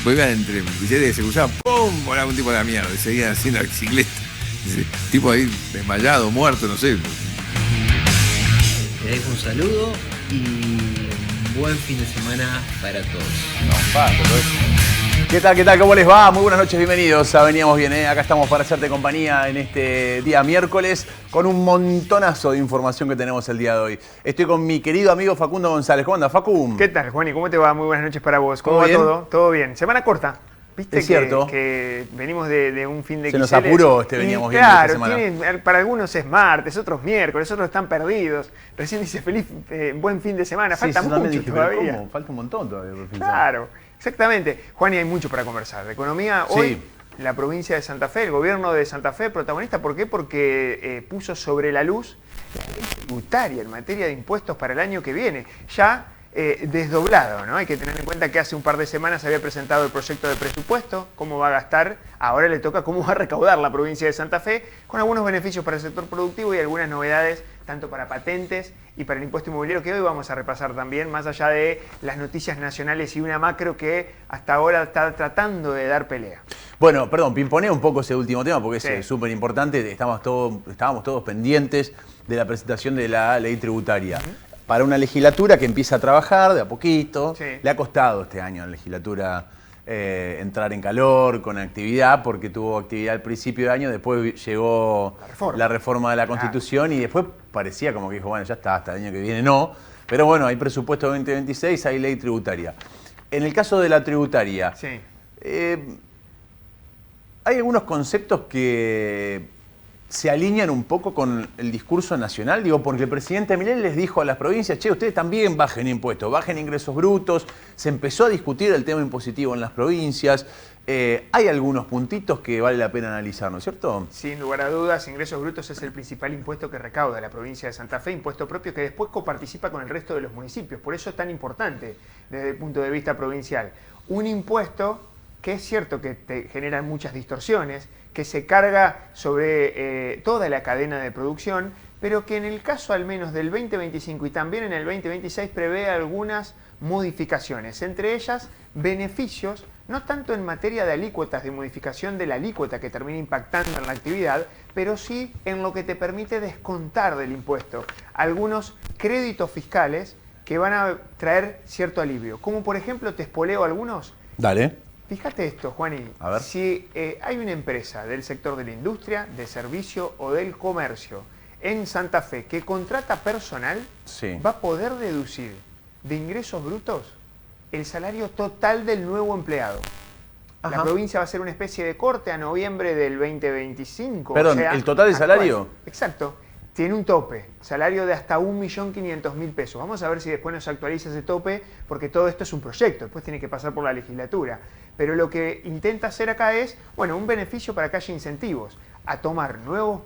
Pues iban entre bicicletas que se cruzaban, ¡pum! Volaba un tipo de la mierda y seguían haciendo la bicicleta. Ese tipo ahí desmayado, muerto, no sé. Les dejo un saludo y un buen fin de semana para todos. ¿Qué tal? ¿Qué tal? ¿Cómo les va? Muy buenas noches, bienvenidos a Veníamos Bien, ¿eh? Acá estamos para hacerte compañía en este día miércoles con un montonazo de información que tenemos el día de hoy. Estoy con mi querido amigo Facundo González. ¿Cómo anda, Facu? ¿Qué tal, Juani? ¿Cómo te va? Muy buenas noches para vos. ¿Cómo ¿Todo va bien? todo? Todo bien. Semana corta. ¿Viste Es cierto. que venimos de un fin de Se nos XL? apuró Veníamos Bien esta Claro, semana. para algunos es martes, otros miércoles, otros están perdidos. Recién dice buen fin de semana. Falta yo también mucho dije, pero todavía. ¿cómo? Falta un montón todavía por pensar. Claro, exactamente. Juani, hay mucho para conversar. De economía, Sí. hoy la provincia de Santa Fe, el gobierno de Santa Fe, protagonista. ¿Por qué? Porque puso sobre la luz la ley tributaria en materia de impuestos para el año que viene. Ya desdoblado, ¿no? Hay que tener en cuenta que hace un par de semanas había presentado el proyecto de presupuesto, cómo va a gastar, ahora le toca cómo va a recaudar la provincia de Santa Fe, con algunos beneficios para el sector productivo y algunas novedades tanto para patentes y para el impuesto inmobiliario, que hoy vamos a repasar también, más allá de las noticias nacionales y una macro que hasta ahora está tratando de dar pelea. Bueno, perdón, pimponea un poco ese último tema porque Sí. es súper importante. Estábamos todos pendientes de la presentación de la ley tributaria. Para una legislatura que empieza a trabajar de a poquito. Sí. Le ha costado este año a la legislatura entrar en calor, con actividad, porque tuvo actividad al principio de año, después llegó la reforma de la Constitución y después parecía como que dijo, bueno, ya está, hasta el año que viene no. Pero bueno, hay presupuesto 2026, hay ley tributaria. En el caso de la tributaria, Sí. hay algunos conceptos que se alinean un poco con el discurso nacional, digo, porque el presidente Milei les dijo a las provincias, che, ustedes también bajen impuestos, bajen ingresos brutos, se empezó a discutir el tema impositivo en las provincias, hay algunos puntitos que vale la pena analizar, ¿no es cierto? Sin lugar a dudas, ingresos brutos es el principal impuesto que recauda la provincia de Santa Fe, impuesto propio que después coparticipa con el resto de los municipios. Por eso es tan importante desde el punto de vista provincial. Un impuesto que es cierto que te genera muchas distorsiones, que se carga sobre toda la cadena de producción, pero que en el caso al menos del 2025 y también en el 2026 prevé algunas modificaciones, entre ellas beneficios, no tanto en materia de alícuotas, de modificación de la alícuota que termina impactando en la actividad, pero sí en lo que te permite descontar del impuesto algunos créditos fiscales que van a traer cierto alivio. Como por ejemplo, te espoleo algunos. Dale. Fíjate esto, Juani, A ver. si hay una empresa del sector de la industria, de servicio o del comercio en Santa Fe que contrata personal, Sí. va a poder deducir de ingresos brutos el salario total del nuevo empleado. Ajá. La provincia va a hacer una especie de corte a noviembre del 2025. Perdón, ¿el total de actual. salario? Exacto. Tiene un tope, salario de hasta 1.500.000 pesos. Vamos a ver si después nos actualiza ese tope, porque todo esto es un proyecto, después tiene que pasar por la legislatura. Pero lo que intenta hacer acá es, bueno, un beneficio para que haya incentivos a tomar nuevos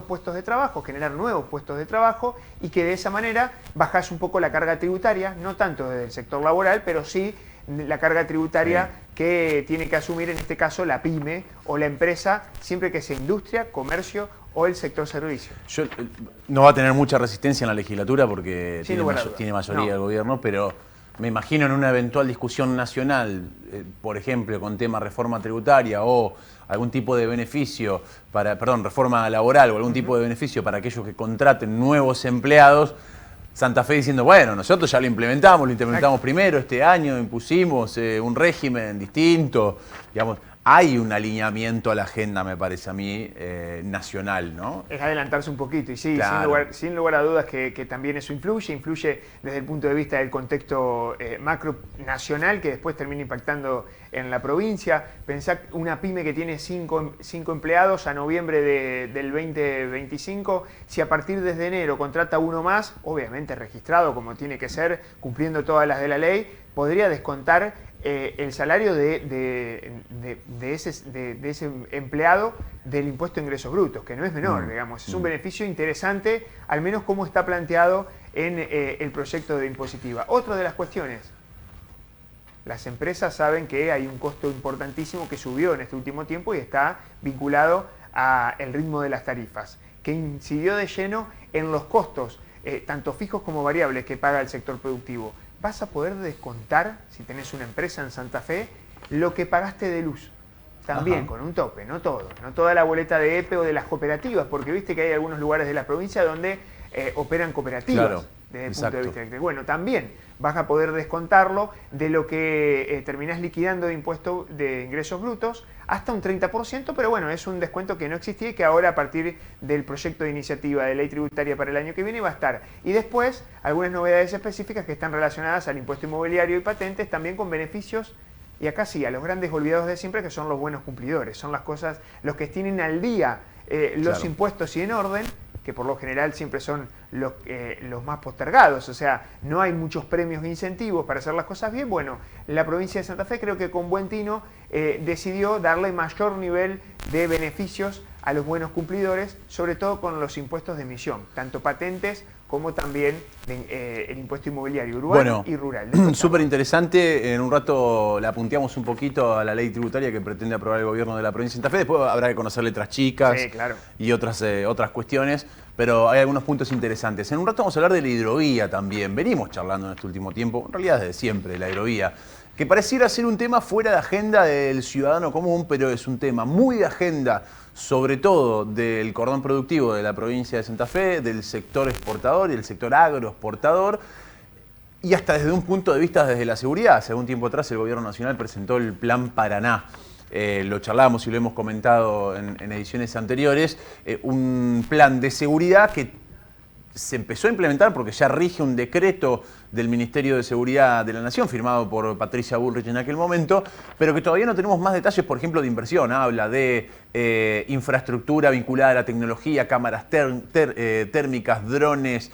puestos de trabajo, generar nuevos puestos de trabajo y que de esa manera bajás un poco la carga tributaria, no tanto desde el sector laboral, pero sí la carga tributaria que tiene que asumir en este caso la pyme o la empresa, siempre que sea industria, comercio o el sector servicio. No va a tener mucha resistencia en la legislatura porque Sin lugar a dudas. tiene mayoría No. el gobierno, pero me imagino en una eventual discusión nacional, por ejemplo, con tema reforma tributaria o algún tipo de beneficio reforma laboral o algún tipo de beneficio para aquellos que contraten nuevos empleados, Santa Fe diciendo, bueno, nosotros ya lo implementamos primero este año, impusimos un régimen distinto, digamos, hay un alineamiento a la agenda, me parece a mí, nacional, ¿no? Es adelantarse un poquito y sí, Claro. sin lugar a dudas que también eso influye desde el punto de vista del contexto macro nacional que después termina impactando en la provincia. Pensá una pyme que tiene 5 empleados a noviembre del 2025, si a partir desde enero contrata uno más, obviamente registrado como tiene que ser, cumpliendo todas las de la ley, podría descontar el salario de ese empleado del impuesto de ingresos brutos, que no es menor, digamos. Es un beneficio interesante, al menos como está planteado en el proyecto de impositiva. Otra de las cuestiones, las empresas saben que hay un costo importantísimo que subió en este último tiempo y está vinculado al ritmo de las tarifas, que incidió de lleno en los costos, tanto fijos como variables, que paga el sector productivo. Vas a poder descontar, si tenés una empresa en Santa Fe, lo que pagaste de luz. También con un tope, no todo, no toda la boleta de EPE o de las cooperativas, porque viste que hay algunos lugares de la provincia donde operan cooperativas. Claro, desde el exacto. punto de vista eléctrico. Bueno, también vas a poder descontarlo de lo que terminás liquidando de impuesto de ingresos brutos hasta un 30%, pero bueno, es un descuento que no existía y que ahora a partir del proyecto de iniciativa de ley tributaria para el año que viene va a estar. Y después, algunas novedades específicas que están relacionadas al impuesto inmobiliario y patentes, también con beneficios. Y acá sí, a los grandes olvidados de siempre, que son los buenos cumplidores, son las cosas, los que tienen al día los impuestos y en orden, que por lo general siempre son los más postergados, o sea, no hay muchos premios e incentivos para hacer las cosas bien. Bueno, la provincia de Santa Fe creo que con buen tino decidió darle mayor nivel de beneficios a los buenos cumplidores, sobre todo con los impuestos de emisión, tanto patentes como también el impuesto inmobiliario urbano y rural. Súper interesante. En un rato la apunteamos un poquito a la ley tributaria que pretende aprobar el gobierno de la provincia de Santa Fe. Después habrá que conocer letras chicas y otras cuestiones, pero hay algunos puntos interesantes. En un rato vamos a hablar de la hidrovía también. Venimos charlando en este último tiempo, en realidad desde siempre, la hidrovía, que pareciera ser un tema fuera de agenda del ciudadano común, pero es un tema muy de agenda, sobre todo del cordón productivo de la provincia de Santa Fe, del sector exportador y el sector agroexportador, y hasta desde un punto de vista desde la seguridad. Hace algún tiempo atrás el Gobierno Nacional presentó el Plan Paraná. Lo charlamos y lo hemos comentado en ediciones anteriores, un plan de seguridad que se empezó a implementar porque ya rige un decreto del Ministerio de Seguridad de la Nación, firmado por Patricia Bullrich en aquel momento, pero que todavía no tenemos más detalles, por ejemplo, de inversión. Habla de infraestructura vinculada a la tecnología, cámaras térmicas, drones,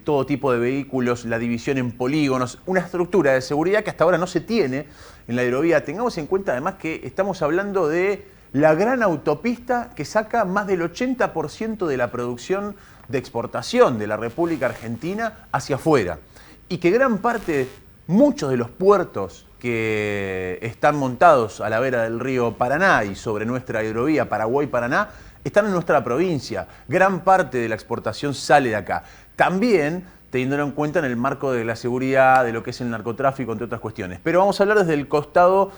todo tipo de vehículos, la división en polígonos, una estructura de seguridad que hasta ahora no se tiene en la hidrovía. Tengamos en cuenta además que estamos hablando de la gran autopista que saca más del 80% de la producción de exportación de la República Argentina hacia afuera. Y que gran parte, muchos de los puertos que están montados a la vera del río Paraná y sobre nuestra hidrovía Paraguay-Paraná, están en nuestra provincia. Gran parte de la exportación sale de acá. También teniendo en cuenta en el marco de la seguridad, de lo que es el narcotráfico, entre otras cuestiones. Pero vamos a hablar desde el costado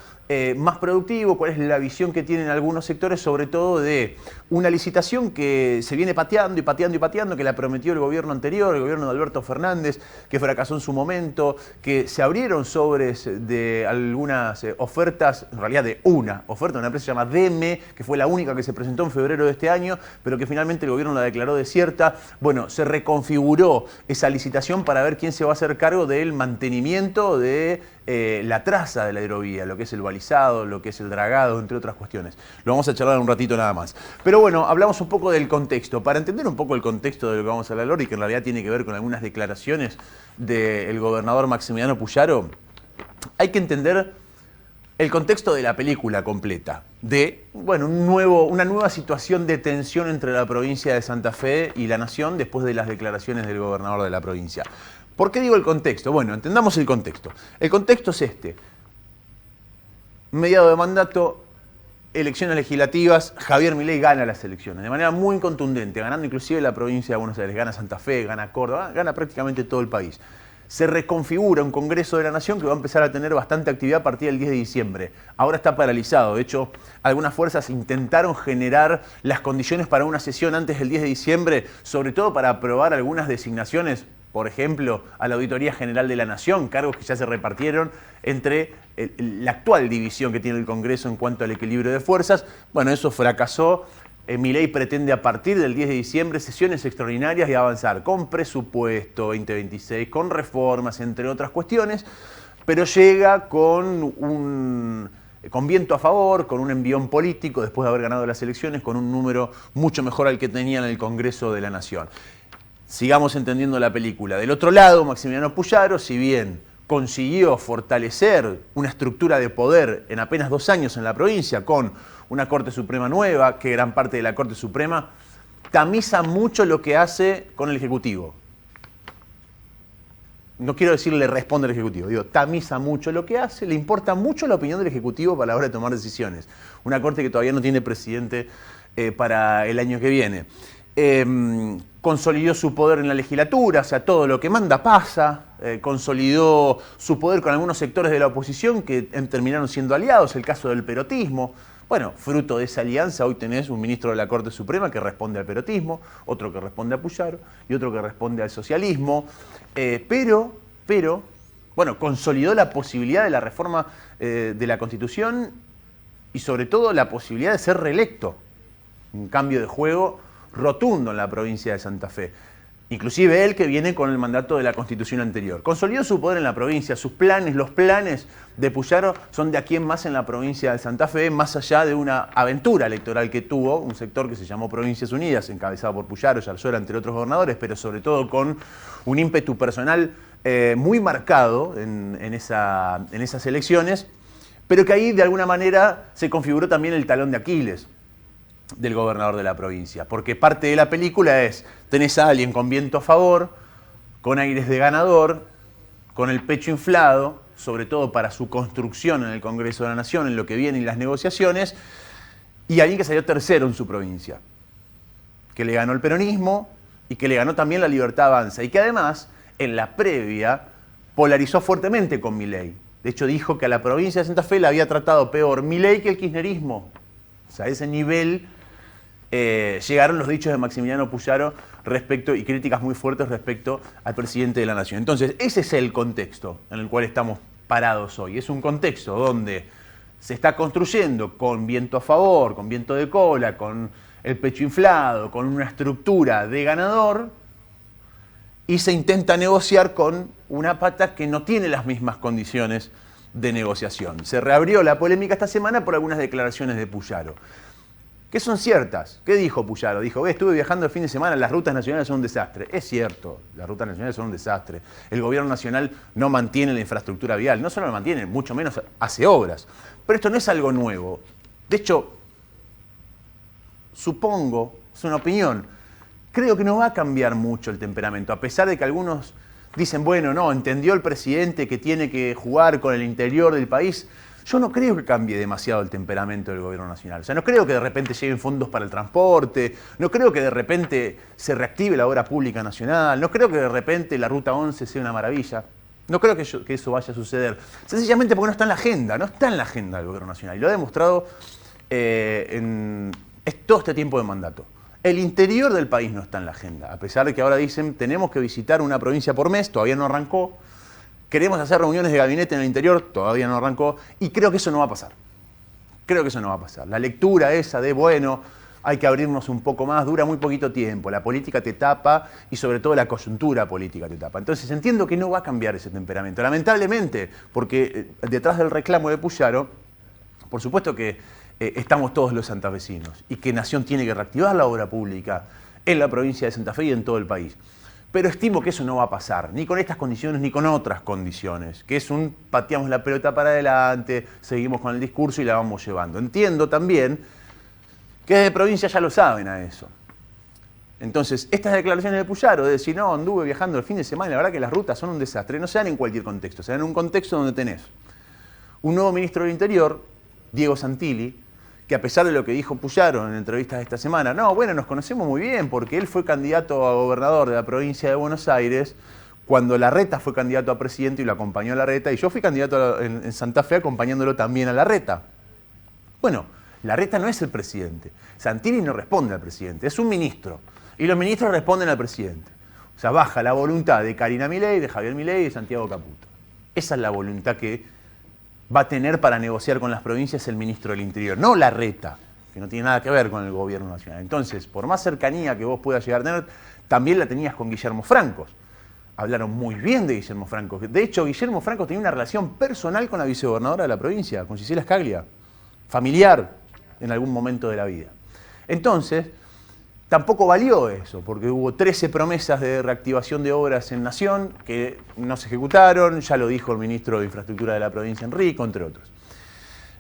más productivo, cuál es la visión que tienen algunos sectores, sobre todo de una licitación que se viene pateando y pateando y pateando, que la prometió el gobierno anterior, el gobierno de Alberto Fernández, que fracasó en su momento, que se abrieron sobres de algunas ofertas, en realidad de una oferta, una empresa llamada DEME, que fue la única que se presentó en febrero de este año, pero que finalmente el gobierno la declaró desierta. Bueno, se reconfiguró esa licitación para ver quién se va a hacer cargo del mantenimiento de la traza de la hidrovía, lo que es el balizado, lo que es el dragado, entre otras cuestiones. Lo vamos a charlar un ratito nada más. Pero bueno, hablamos un poco del contexto. Para entender un poco el contexto de lo que vamos a hablar hoy, que en realidad tiene que ver con algunas declaraciones del gobernador Maximiliano Puyaro, hay que entender el contexto de la película completa, de bueno, una nueva situación de tensión entre la provincia de Santa Fe y la nación después de las declaraciones del gobernador de la provincia. ¿Por qué digo el contexto? Bueno, entendamos el contexto. El contexto es este. Mediado de mandato, elecciones legislativas, Javier Milei gana las elecciones de manera muy contundente, ganando inclusive la provincia de Buenos Aires, gana Santa Fe, gana Córdoba, gana prácticamente todo el país. Se reconfigura un Congreso de la Nación que va a empezar a tener bastante actividad a partir del 10 de diciembre. Ahora está paralizado. De hecho, algunas fuerzas intentaron generar las condiciones para una sesión antes del 10 de diciembre, sobre todo para aprobar algunas designaciones, por ejemplo, a la Auditoría General de la Nación, cargos que ya se repartieron entre la actual división que tiene el Congreso en cuanto al equilibrio de fuerzas. Bueno, eso fracasó. Milei pretende a partir del 10 de diciembre sesiones extraordinarias y avanzar con presupuesto 2026, con reformas, entre otras cuestiones, pero llega con viento a favor, con un envión político, después de haber ganado las elecciones, con un número mucho mejor al que tenía en el Congreso de la Nación. Sigamos entendiendo la película. Del otro lado, Maximiliano Puyaro, si bien consiguió fortalecer una estructura de poder en apenas 2 años en la provincia, con una Corte Suprema nueva, que gran parte de la Corte Suprema tamiza mucho lo que hace con el Ejecutivo. No quiero decir le responde al Ejecutivo, digo, tamiza mucho lo que hace, le importa mucho la opinión del Ejecutivo para la hora de tomar decisiones. Una Corte que todavía no tiene presidente para el año que viene. consolidó su poder en la legislatura, o sea, todo lo que manda pasa, consolidó su poder con algunos sectores de la oposición que terminaron siendo aliados, el caso del perotismo. Bueno, fruto de esa alianza hoy tenés un ministro de la Corte Suprema que responde al perotismo, otro que responde a Puyaro y otro que responde al socialismo, pero, bueno, consolidó la posibilidad de la reforma de la Constitución y sobre todo la posibilidad de ser reelecto. Un cambio de juego rotundo en la provincia de Santa Fe. Inclusive él que viene con el mandato de la Constitución anterior. Consolidó su poder en la provincia, sus planes, los planes de Puyaro son de aquí en más en la provincia de Santa Fe, más allá de una aventura electoral que tuvo un sector que se llamó Provincias Unidas, encabezado por Puyaro, Yarlora, entre otros gobernadores, pero sobre todo con un ímpetu personal muy marcado en esas elecciones, pero que ahí de alguna manera se configuró también el talón de Aquiles del gobernador de la provincia, porque parte de la película es, tenés a alguien con viento a favor, con aires de ganador, con el pecho inflado, sobre todo para su construcción en el Congreso de la Nación, en lo que viene y las negociaciones, y alguien que salió tercero en su provincia, que le ganó el peronismo y que le ganó también la Libertad Avanza, y que además, en la previa, polarizó fuertemente con Milei. De hecho, dijo que a la provincia de Santa Fe la había tratado peor Milei que el kirchnerismo. O sea, a ese nivel llegaron los dichos de Maximiliano Puyaro respecto, y críticas muy fuertes respecto al presidente de la Nación. Entonces, ese es el contexto en el cual estamos parados hoy. Es un contexto donde se está construyendo con viento a favor, con viento de cola, con el pecho inflado, con una estructura de ganador, y se intenta negociar con una pata que no tiene las mismas condiciones de negociación. Se reabrió la polémica esta semana por algunas declaraciones de Puyaro, que son ciertas. ¿Qué dijo Puyaro? Dijo, estuve viajando el fin de semana, las rutas nacionales son un desastre. Es cierto, las rutas nacionales son un desastre. El gobierno nacional no mantiene la infraestructura vial, no solo la mantiene, mucho menos hace obras. Pero esto no es algo nuevo. De hecho, supongo, es una opinión, creo que no va a cambiar mucho el temperamento, a pesar de que algunos dicen, bueno, no, entendió el presidente que tiene que jugar con el interior del país. Yo no creo que cambie demasiado el temperamento del gobierno nacional. O sea, no creo que de repente lleguen fondos para el transporte, no creo que de repente se reactive la obra pública nacional, no creo que de repente la Ruta 11 sea una maravilla. No creo que eso vaya a suceder. Sencillamente porque no está en la agenda, no está en la agenda del gobierno nacional. Y lo ha demostrado en todo este tiempo de mandato. El interior del país no está en la agenda, a pesar de que ahora dicen tenemos que visitar una provincia por mes, todavía no arrancó. Queremos hacer reuniones de gabinete en el interior, todavía no arrancó, y creo que eso no va a pasar. Creo que eso no va a pasar. La lectura esa de, bueno, hay que abrirnos un poco más, dura muy poquito tiempo. La política te tapa y sobre todo la coyuntura política te tapa. Entonces entiendo que no va a cambiar ese temperamento. Lamentablemente, porque detrás del reclamo de Puyaro, por supuesto que estamos todos los santafesinos y que Nación tiene que reactivar la obra pública en la provincia de Santa Fe y en todo el país. Pero estimo que eso no va a pasar, ni con estas condiciones ni con otras condiciones, que es un pateamos la pelota para adelante, seguimos con el discurso y la vamos llevando. Entiendo también que desde provincia ya lo saben a eso. Entonces, estas declaraciones de Puyaro, de decir, no, anduve viajando el fin de semana, la verdad que las rutas son un desastre, no se dan en cualquier contexto, se dan en un contexto donde tenés un nuevo ministro del Interior, Diego Santilli, que a pesar de lo que dijo Puyaro en entrevistas de esta semana, no, bueno, nos conocemos muy bien porque él fue candidato a gobernador de la provincia de Buenos Aires cuando Larreta fue candidato a presidente y lo acompañó a Larreta, y yo fui candidato en Santa Fe acompañándolo también a Larreta. Bueno, Larreta no es el presidente, Santilli no responde al presidente, es un ministro, y los ministros responden al presidente. O sea, baja la voluntad de Karina Milei, de Javier Milei y de Santiago Caputo. Esa es la voluntad que va a tener para negociar con las provincias el ministro del Interior, no Larreta, que no tiene nada que ver con el gobierno nacional. Entonces, por más cercanía que vos puedas llegar a tener, también la tenías con Guillermo Francos. Hablaron muy bien de Guillermo Francos. De hecho, Guillermo Francos tenía una relación personal con la vicegobernadora de la provincia, con Gisela Scaglia, familiar en algún momento de la vida. Entonces, tampoco valió eso, porque hubo 13 promesas de reactivación de obras en Nación que no se ejecutaron, ya lo dijo el ministro de Infraestructura de la provincia, Enrico, entre otros.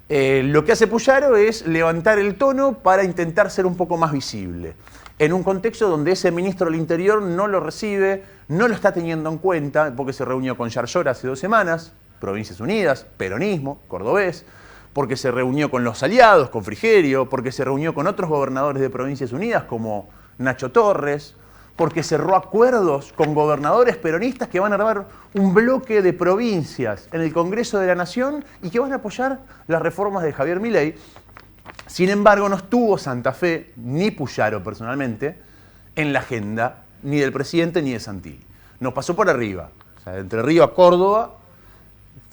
Lo que hace Puyaro es levantar el tono para intentar ser un poco más visible, en un contexto donde ese ministro del Interior no lo recibe, no lo está teniendo en cuenta, porque se reunió con Yarlora hace 2 semanas, Provincias Unidas, peronismo, cordobés, porque se reunió con los aliados, con Frigerio, porque se reunió con otros gobernadores de Provincias Unidas como Nacho Torres, porque cerró acuerdos con gobernadores peronistas que van a armar un bloque de provincias en el Congreso de la Nación y que van a apoyar las reformas de Javier Milei. Sin embargo, no estuvo Santa Fe, ni Puyaro personalmente, en la agenda ni del presidente ni de Santilli. Nos pasó por arriba. O sea, de Entre Ríos a Córdoba,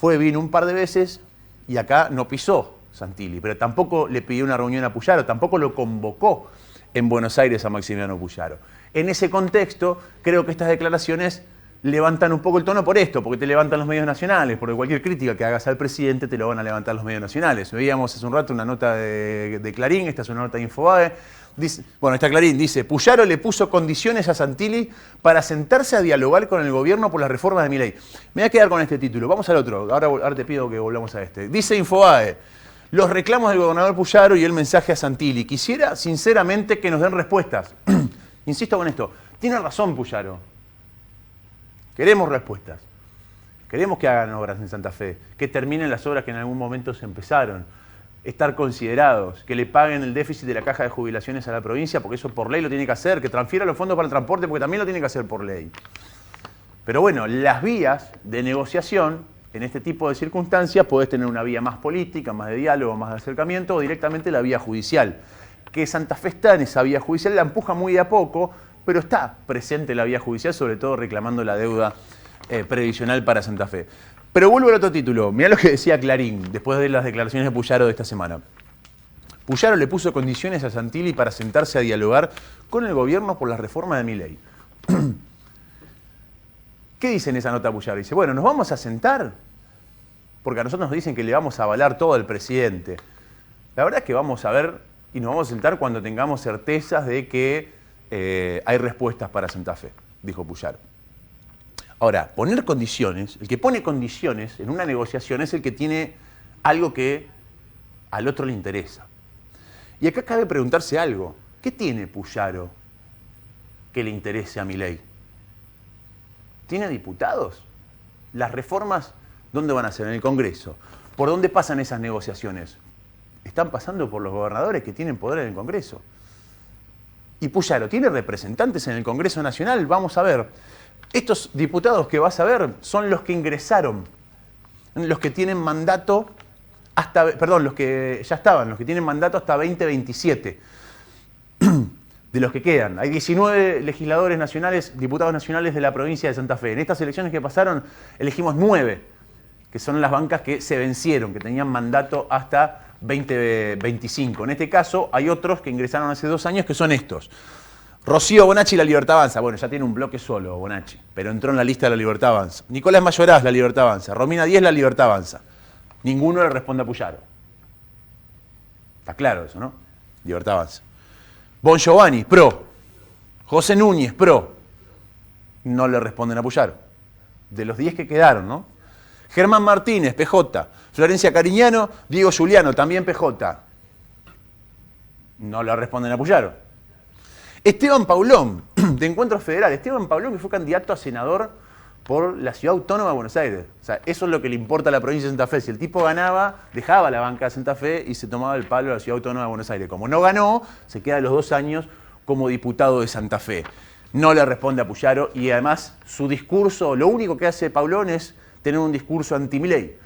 vino un par de veces y acá no pisó Santilli, pero tampoco le pidió una reunión a Puyaro, tampoco lo convocó en Buenos Aires a Maximiliano Puyaro. En ese contexto, creo que estas declaraciones levantan un poco el tono por esto, porque te levantan los medios nacionales, porque cualquier crítica que hagas al presidente te lo van a levantar los medios nacionales. Veíamos hace un rato una nota de Clarín, esta es una nota de Infobae. Está Clarín, dice, Puyaro le puso condiciones a Santilli para sentarse a dialogar con el gobierno por las reformas de Milei. Me voy a quedar con este título, vamos al otro, ahora te pido que volvamos a este. Dice Infobae, los reclamos del gobernador Puyaro y el mensaje a Santilli. Quisiera, sinceramente, que nos den respuestas. Insisto con esto, tiene razón Puyaro. Queremos respuestas. Queremos que hagan obras en Santa Fe, que terminen las obras que en algún momento se empezaron, estar considerados, que le paguen el déficit de la caja de jubilaciones a la provincia, porque eso por ley lo tiene que hacer, que transfiera los fondos para el transporte, porque también lo tiene que hacer por ley. Pero bueno, las vías de negociación, en este tipo de circunstancias, podés tener una vía más política, más de diálogo, más de acercamiento, o directamente la vía judicial. Que Santa Fe está en esa vía judicial, la empuja muy de a poco, pero está presente la vía judicial, sobre todo reclamando la deuda previsional para Santa Fe. Pero vuelvo al otro título. Mirá lo que decía Clarín después de las declaraciones de Puyaro de esta semana. Puyaro le puso condiciones a Santilli para sentarse a dialogar con el gobierno por la reforma de Milei. ¿Qué dice en esa nota Puyaro? Dice, bueno, nos vamos a sentar porque a nosotros nos dicen que le vamos a avalar todo al presidente. La verdad es que vamos a ver y nos vamos a sentar cuando tengamos certezas de que hay respuestas para Santa Fe, dijo Puyaro. Ahora, poner condiciones, el que pone condiciones en una negociación es el que tiene algo que al otro le interesa. Y acá cabe preguntarse algo. ¿Qué tiene Puyaro que le interese a Milei? ¿Tiene diputados? Las reformas, ¿dónde van a ser? En el Congreso. ¿Por dónde pasan esas negociaciones? Están pasando por los gobernadores que tienen poder en el Congreso. Y Puyaro tiene representantes en el Congreso Nacional. Vamos a ver. Estos diputados que vas a ver son los que ingresaron, los que tienen mandato los que ya estaban, los que tienen mandato hasta 2027. De los que quedan. Hay 19 legisladores nacionales, diputados nacionales de la provincia de Santa Fe. En estas elecciones que pasaron elegimos 9, que son las bancas que se vencieron, que tenían mandato hasta 2025. En este caso hay otros que ingresaron hace 2 años que son estos. Rocío Bonacci, La Libertad Avanza. Bueno, ya tiene un bloque solo Bonacci, pero entró en la lista de La Libertad Avanza. Nicolás Mayoraz, La Libertad Avanza. Romina Díez, La Libertad Avanza. Ninguno le responde a Puyaro. Está claro eso, ¿no? Libertad Avanza. Bon Giovanni, PRO. José Núñez, PRO. No le responden a Puyaro. De los 10 que quedaron, ¿no? Germán Martínez, PJ. Florencia Cariñano, Diego Giuliano, también PJ. No le responden a Puyaro. Esteban Paulón, de Encuentro Federal. Esteban Paulón, que fue candidato a senador por la Ciudad Autónoma de Buenos Aires. O sea, eso es lo que le importa a la provincia de Santa Fe. Si el tipo ganaba, dejaba la banca de Santa Fe y se tomaba el palo a la Ciudad Autónoma de Buenos Aires. Como no ganó, se queda los 2 años como diputado de Santa Fe. No le responde a Puyaro y además su discurso, lo único que hace Paulón es tener un discurso anti-Milei.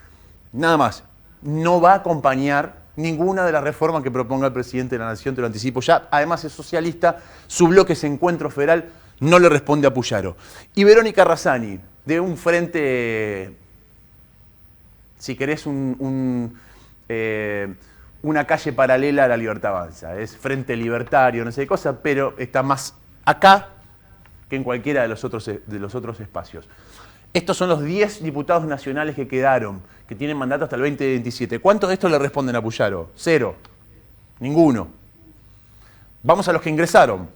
Nada más. No va a acompañar ninguna de las reformas que proponga el presidente de la Nación, te lo anticipo ya. Además es socialista, su bloque es Encuentro Federal, no le responde a Puyaro. Y Verónica Razzani, de un frente, si querés, una calle paralela a La Libertad Avanza. Es Frente Libertario, no sé qué cosa, pero está más acá que en cualquiera de los otros espacios. Estos son los 10 diputados nacionales que quedaron, que tienen mandato hasta el 2027. ¿Cuántos de estos le responden a Puyaro? 0. Ninguno. Vamos a los que ingresaron.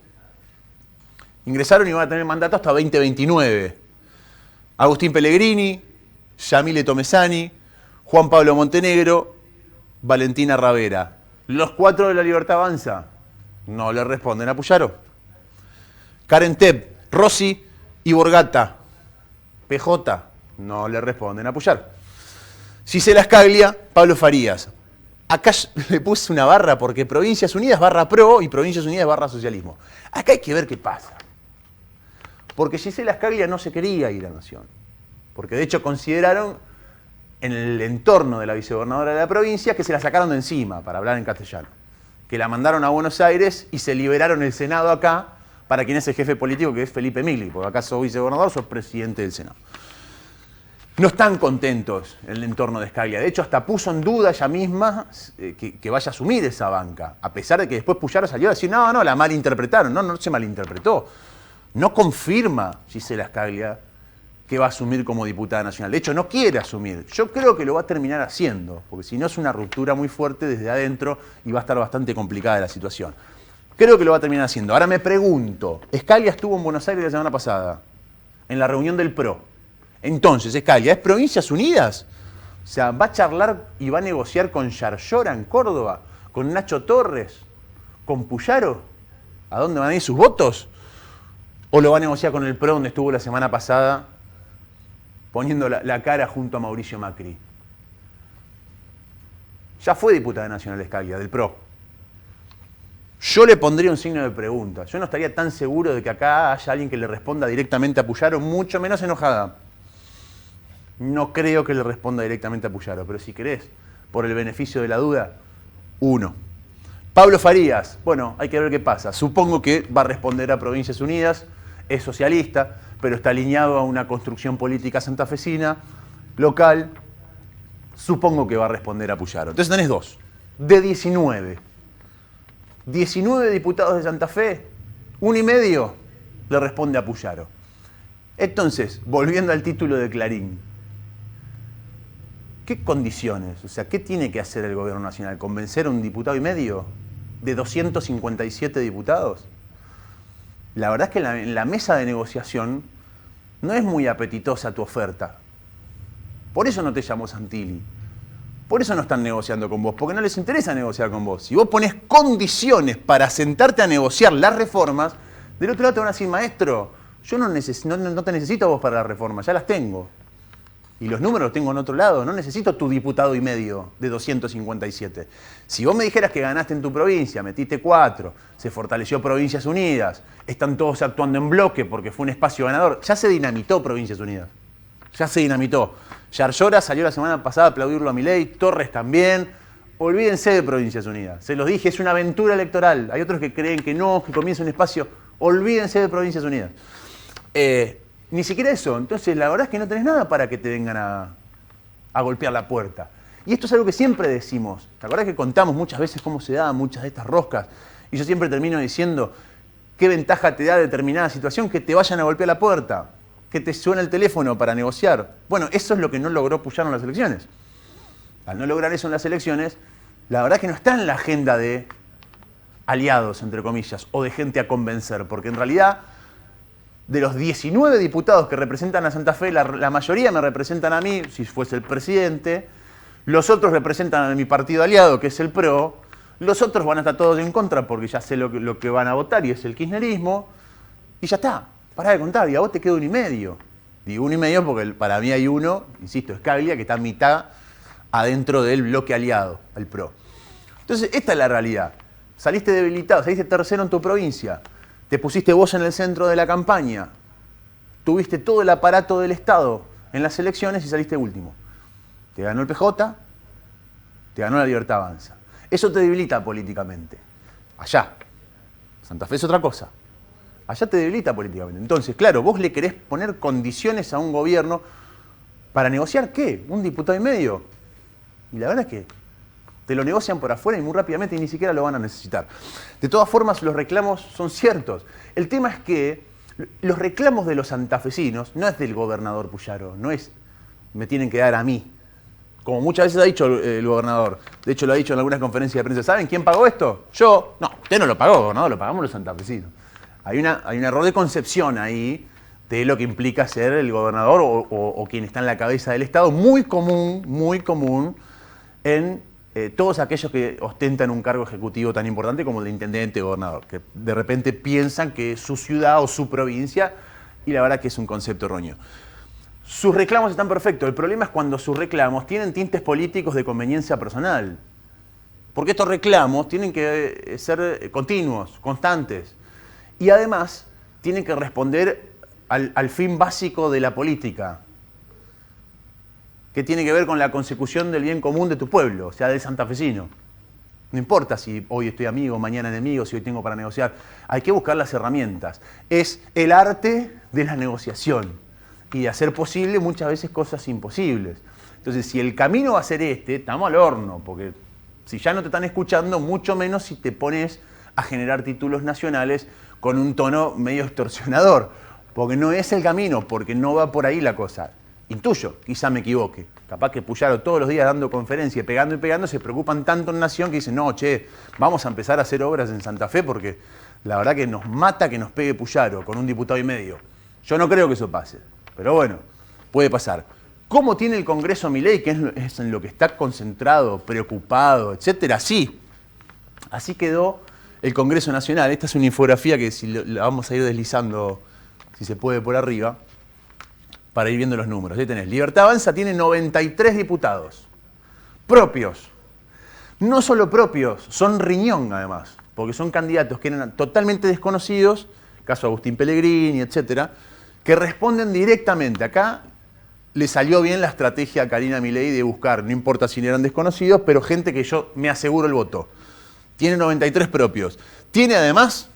Ingresaron y van a tener mandato hasta 2029. Agustín Pellegrini, Yamile Tomesani, Juan Pablo Montenegro, Valentina Ravera. Los 4 de La Libertad Avanza no le responden a Puyaro. Karen Tepp, Rossi y Borgata. PJ, no le responden a Puyaro. Gisela Scaglia, Pablo Farías. Acá le puse una barra porque Provincias Unidas barra PRO y Provincias Unidas barra socialismo. Acá hay que ver qué pasa. Porque Gisela Scaglia no se quería ir a Nación. Porque de hecho consideraron en el entorno de la vicegobernadora de la provincia que se la sacaron de encima, para hablar en castellano. Que la mandaron a Buenos Aires y se liberaron el Senado acá para quien es el jefe político, que es Felipe Migli. Porque acá sos vicegobernador, sos presidente del Senado. No están contentos en el entorno de Scaglia. De hecho, hasta puso en duda ella misma que vaya a asumir esa banca. A pesar de que después Puyaro salió a decir, no, la malinterpretaron. No se malinterpretó. No confirma Gisela Scaglia que va a asumir como diputada nacional. De hecho, no quiere asumir. Yo creo que lo va a terminar haciendo, porque si no es una ruptura muy fuerte desde adentro y va a estar bastante complicada la situación. Creo que lo va a terminar haciendo. Ahora me pregunto, Scaglia estuvo en Buenos Aires la semana pasada, en la reunión del PRO. Entonces, Scaglia, ¿es Provincias Unidas? O sea, ¿va a charlar y va a negociar con Yarlora en Córdoba? ¿Con Nacho Torres? ¿Con Puyaro? ¿A dónde van a ir sus votos? ¿O lo va a negociar con el PRO, donde estuvo la semana pasada, poniendo la cara junto a Mauricio Macri? Ya fue diputada nacional Scaglia, del PRO. Yo le pondría un signo de pregunta. Yo no estaría tan seguro de que acá haya alguien que le responda directamente a Puyaro, mucho menos enojada. No creo que le responda directamente a Puyaro, pero si querés, por el beneficio de la duda, uno. Pablo Farías, bueno, hay que ver qué pasa. Supongo que va a responder a Provincias Unidas, es socialista, pero está alineado a una construcción política santafesina, local. Supongo que va a responder a Puyaro. Entonces tenés dos. De 19 diputados de Santa Fe, 1,5 le responde a Puyaro. Entonces, volviendo al título de Clarín, ¿qué condiciones? O sea, ¿qué tiene que hacer el gobierno nacional? ¿Convencer a 1,5 diputados de 257 diputados? La verdad es que en la mesa de negociación no es muy apetitosa tu oferta. Por eso no te llamó Santilli. Por eso no están negociando con vos, porque no les interesa negociar con vos. Si vos ponés condiciones para sentarte a negociar las reformas, del otro lado te van a decir, maestro, yo no te necesito a vos para las reformas, ya las tengo. Y los números los tengo en otro lado, no necesito tu 1,5 diputados de 257. Si vos me dijeras que ganaste en tu provincia, metiste 4, se fortaleció Provincias Unidas, están todos actuando en bloque porque fue un espacio ganador, ya se dinamitó Provincias Unidas. Ya se dinamitó. Yarlora salió la semana pasada a aplaudirlo a Milei, Torres también. Olvídense de Provincias Unidas. Se los dije, es una aventura electoral. Hay otros que creen que no, que comienza un espacio. Olvídense de Provincias Unidas. Ni siquiera eso. Entonces, la verdad es que no tenés nada para que te vengan a golpear la puerta. Y esto es algo que siempre decimos. ¿Te acordás que contamos muchas veces cómo se daban muchas de estas roscas? Y yo siempre termino diciendo, ¿qué ventaja te da determinada situación que te vayan a golpear la puerta? Que te suena el teléfono para negociar. Bueno, eso es lo que no logró Puyaro en las elecciones. Al no lograr eso en las elecciones, la verdad es que no está en la agenda de aliados, entre comillas, o de gente a convencer, porque en realidad, de los 19 diputados que representan a Santa Fe, la mayoría me representan a mí, si fuese el presidente, los otros representan a mi partido aliado, que es el PRO, los otros van a estar todos en contra, porque ya sé lo que van a votar, y es el kirchnerismo, y ya está. Pará de contar, y a vos te queda 1,5. Digo 1,5 porque para mí hay uno, insisto, Scaglia, que está a mitad adentro del bloque aliado, el PRO. Entonces, esta es la realidad. Saliste debilitado, saliste tercero en tu provincia, te pusiste vos en el centro de la campaña, tuviste todo el aparato del Estado en las elecciones y saliste último. Te ganó el PJ, te ganó la Libertad Avanza. Eso te debilita políticamente. Allá. Santa Fe es otra cosa. Allá te debilita políticamente. Entonces, claro, vos le querés poner condiciones a un gobierno para negociar, ¿qué? 1,5 diputados. Y la verdad es que te lo negocian por afuera y muy rápidamente y ni siquiera lo van a necesitar. De todas formas, los reclamos son ciertos. El tema es que los reclamos de los santafesinos no es del gobernador Puyaro, no es me tienen que dar a mí. Como muchas veces ha dicho el gobernador. De hecho, lo ha dicho en algunas conferencias de prensa. ¿Saben quién pagó esto? Yo. No, usted no lo pagó, gobernador, lo pagamos los santafesinos. Hay un error de concepción ahí de lo que implica ser el gobernador o quien está en la cabeza del Estado, muy común en todos aquellos que ostentan un cargo ejecutivo tan importante como el de intendente o gobernador, que de repente piensan que es su ciudad o su provincia, y la verdad que es un concepto erróneo. Sus reclamos están perfectos, el problema es cuando sus reclamos tienen tintes políticos de conveniencia personal. Porque estos reclamos tienen que ser continuos, constantes. Y además tienen que responder al fin básico de la política, que tiene que ver con la consecución del bien común de tu pueblo, o sea, del santafesino. No importa si hoy estoy amigo, mañana enemigo, si hoy tengo para negociar. Hay que buscar las herramientas. Es el arte de la negociación y de hacer posible muchas veces cosas imposibles. Entonces, si el camino va a ser este, estamos al horno, porque si ya no te están escuchando, mucho menos si te pones a generar títulos nacionales con un tono medio extorsionador. Porque no es el camino, porque no va por ahí la cosa. Intuyo, quizá me equivoque. Capaz que Puyaro todos los días dando conferencias, pegando y pegando, se preocupan tanto en Nación que dicen, no, che, vamos a empezar a hacer obras en Santa Fe porque la verdad que nos mata que nos pegue Puyaro con un diputado y medio. Yo no creo que eso pase, pero bueno, puede pasar. ¿Cómo tiene el Congreso Milei, que es en lo que está concentrado, preocupado, etcétera? Sí, así quedó el Congreso Nacional. Esta es una infografía que si la vamos a ir deslizando, si se puede, por arriba, para ir viendo los números. Ahí tenés, Libertad Avanza tiene 93 diputados propios. No solo propios, son riñón además, porque son candidatos que eran totalmente desconocidos, caso Agustín Pellegrini, etcétera, que responden directamente. Acá le salió bien la estrategia a Karina Milei de buscar, no importa si eran desconocidos, pero gente que yo me aseguro el voto. Tiene 93 propios. Tiene además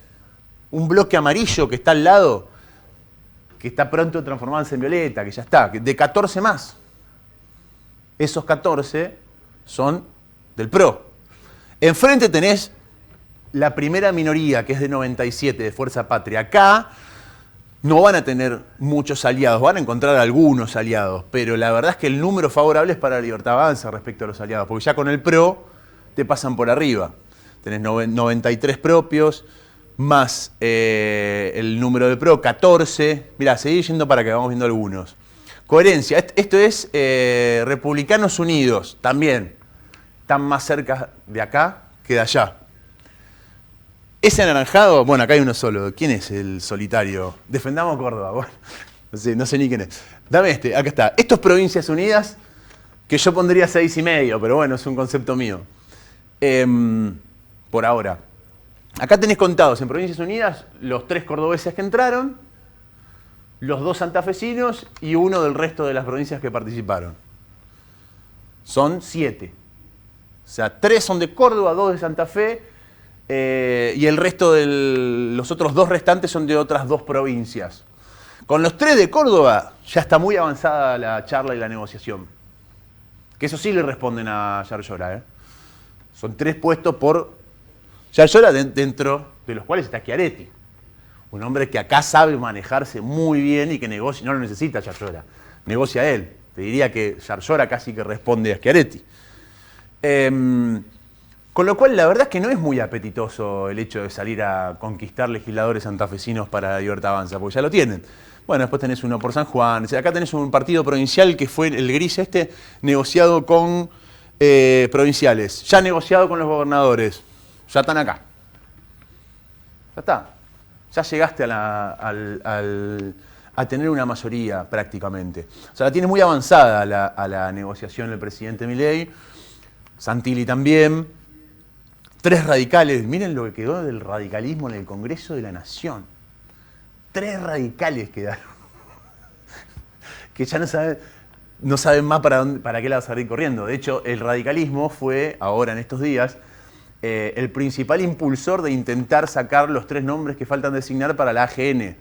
un bloque amarillo que está al lado, que está pronto a transformarse en violeta, que ya está, de 14 más. Esos 14 son del PRO. Enfrente tenés la primera minoría, que es de 97, de Fuerza Patria. Acá no van a tener muchos aliados, van a encontrar algunos aliados, pero la verdad es que el número favorable es para Libertad Avanza respecto a los aliados, porque ya con el PRO te pasan por arriba. Tenés 93 propios, más el número de PRO, 14. Mirá, seguí yendo para que vamos viendo algunos. Coherencia, esto es Republicanos Unidos, también. Están más cerca de acá que de allá. Ese anaranjado, bueno, acá hay uno solo. ¿Quién es el solitario? Defendamos Córdoba. Bueno, no sé ni quién es. Dame este, acá está. Esto es Provincias Unidas, que yo pondría 6,5, pero bueno, es un concepto mío. Por ahora. Acá tenés contados en Provincias Unidas los 3 cordobeses que entraron, los 2 santafesinos y uno del resto de las provincias que participaron. Son 7. O sea, 3 son de Córdoba, 2 de Santa Fe, y el resto los otros 2 restantes son de otras 2 provincias. Con los 3 de Córdoba ya está muy avanzada la charla y la negociación. Que eso sí le responden a Yarlora. Son 3 puestos por Yarlora, dentro de los cuales está Schiaretti. Un hombre que acá sabe manejarse muy bien y que negocia, no lo necesita Yarlora, negocia él. Te diría que Yarlora casi que responde a Schiaretti. Con lo cual, la verdad es que no es muy apetitoso el hecho de salir a conquistar legisladores santafesinos para Libertad Avanza, porque ya lo tienen. Bueno, después tenés uno por San Juan. Acá tenés un partido provincial que fue el gris negociado con provinciales. Ya negociado con los gobernadores. Ya están acá. Ya está. Ya llegaste a tener una mayoría prácticamente. O sea, la tiene muy avanzada a la negociación el presidente Milei. Santilli también. 3 radicales. Miren lo que quedó del radicalismo en el Congreso de la Nación. 3 radicales quedaron. Que ya no saben más para qué la vas a ir corriendo. De hecho, el radicalismo fue, ahora en estos días, el principal impulsor de intentar sacar los 3 nombres que faltan designar para la AGN,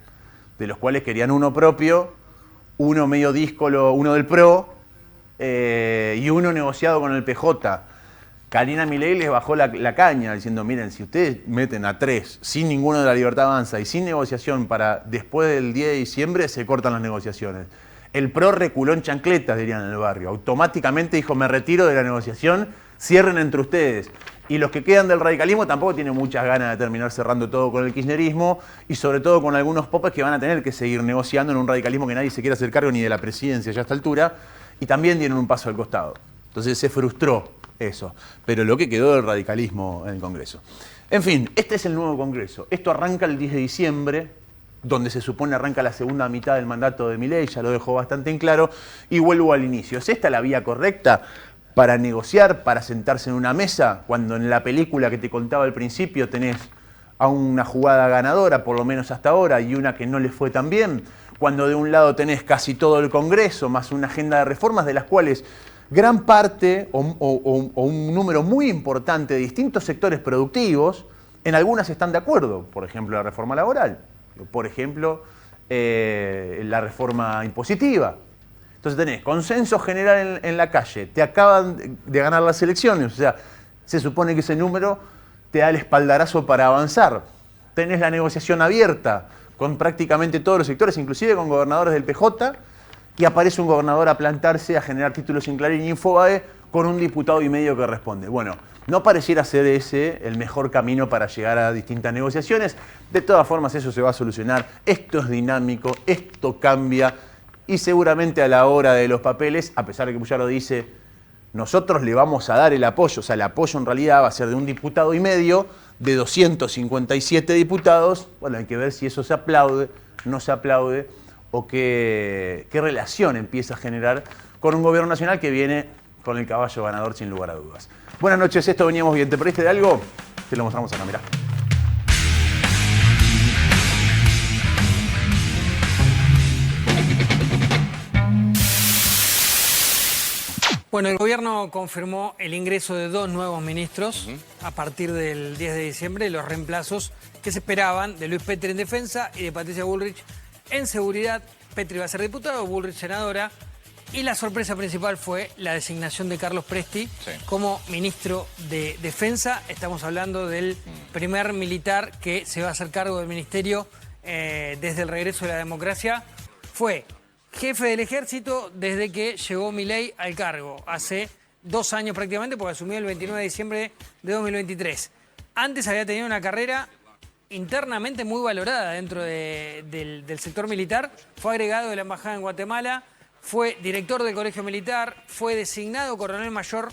de los cuales querían uno propio, uno medio díscolo, uno del PRO, y uno negociado con el PJ. Karina Milei les bajó la caña diciendo, miren, si ustedes meten a 3 sin ninguno de la Libertad Avanza y sin negociación para después del 10 de diciembre, se cortan las negociaciones. El PRO reculó en chancletas, dirían en el barrio. Automáticamente dijo, me retiro de la negociación, cierren entre ustedes. Y los que quedan del radicalismo tampoco tienen muchas ganas de terminar cerrando todo con el kirchnerismo y sobre todo con algunos popes que van a tener que seguir negociando en un radicalismo que nadie se quiere hacer cargo ni de la presidencia ya a esta altura y también tienen un paso al costado. Entonces se frustró eso, pero lo que quedó del radicalismo en el Congreso. En fin, este es el nuevo Congreso. Esto arranca el 10 de diciembre, donde se supone arranca la segunda mitad del mandato de Milei, ya lo dejó bastante en claro, y vuelvo al inicio. ¿Es esta la vía correcta para negociar, para sentarse en una mesa, cuando en la película que te contaba al principio tenés a una jugada ganadora, por lo menos hasta ahora, y una que no le fue tan bien, cuando de un lado tenés casi todo el Congreso, más una agenda de reformas de las cuales gran parte o un número muy importante de distintos sectores productivos, en algunas están de acuerdo, por ejemplo la reforma laboral, por ejemplo la reforma impositiva. Entonces tenés consenso general en la calle, te acaban de ganar las elecciones, o sea, se supone que ese número te da el espaldarazo para avanzar. Tenés la negociación abierta con prácticamente todos los sectores, inclusive con gobernadores del PJ, y aparece un gobernador a plantarse, a generar títulos en Clarín y Infobae con un diputado y medio que responde. Bueno, no pareciera ser ese el mejor camino para llegar a distintas negociaciones. De todas formas, eso se va a solucionar. Esto es dinámico, esto cambia, y seguramente a la hora de los papeles, a pesar de que Puyaro dice, nosotros le vamos a dar el apoyo, o sea, el apoyo en realidad va a ser de un diputado y medio, de 257 diputados. Bueno, hay que ver si eso se aplaude, no se aplaude, o qué relación empieza a generar con un gobierno nacional que viene con el caballo ganador sin lugar a dudas. Buenas noches, esto veníamos bien. ¿Te perdiste de algo? Te lo mostramos acá, mirá. Bueno, el gobierno confirmó el ingreso de 2 nuevos ministros a partir del 10 de diciembre, los reemplazos que se esperaban de Luis Petri en defensa y de Patricia Bullrich en seguridad. Petri va a ser diputado, Bullrich senadora, y la sorpresa principal fue la designación de Carlos Presti como ministro de Defensa. Estamos hablando del primer militar que se va a hacer cargo del ministerio desde el regreso de la democracia. Fue jefe del ejército desde que llegó Milei al cargo, hace 2 años prácticamente, porque asumió el 29 de diciembre de 2023. Antes había tenido una carrera internamente muy valorada dentro del sector militar, fue agregado de la embajada en Guatemala, fue director del colegio militar, fue designado coronel mayor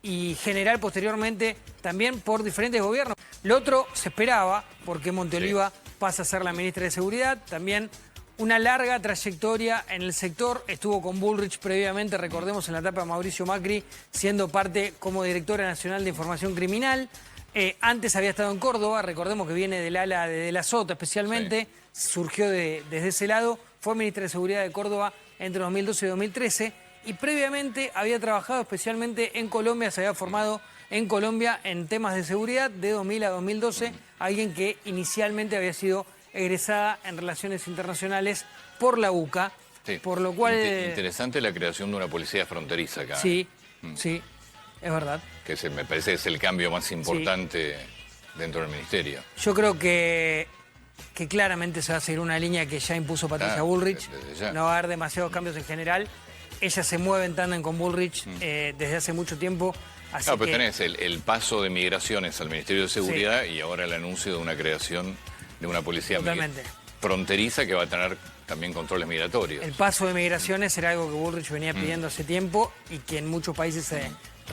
y general posteriormente también por diferentes gobiernos. Lo otro se esperaba, porque Monteoliva pasa a ser la ministra de Seguridad, también una larga trayectoria en el sector, estuvo con Bullrich previamente, recordemos en la etapa de Mauricio Macri, siendo parte como directora nacional de información criminal. Antes había estado en Córdoba, recordemos que viene del ala de la Sota especialmente, surgió desde ese lado, fue ministra de Seguridad de Córdoba entre 2012 y 2013, y previamente había trabajado especialmente en Colombia, se había formado en Colombia en temas de seguridad de 2000 a 2012, alguien que inicialmente había sido egresada en Relaciones Internacionales por la UCA, por lo cual... Interesante la creación de una policía fronteriza acá. Sí, sí, es verdad. Que me parece que es el cambio más importante dentro del ministerio. Yo creo que claramente se va a seguir una línea que ya impuso Patricia Bullrich. No va a haber demasiados cambios en general. Ella se mueve en tándem con Bullrich desde hace mucho tiempo. Así pero tenés el paso de migraciones al Ministerio de Seguridad y ahora el anuncio de una creación de una policía fronteriza que va a tener también controles migratorios. El paso de migraciones era algo que Bullrich venía pidiendo hace tiempo y que en muchos países se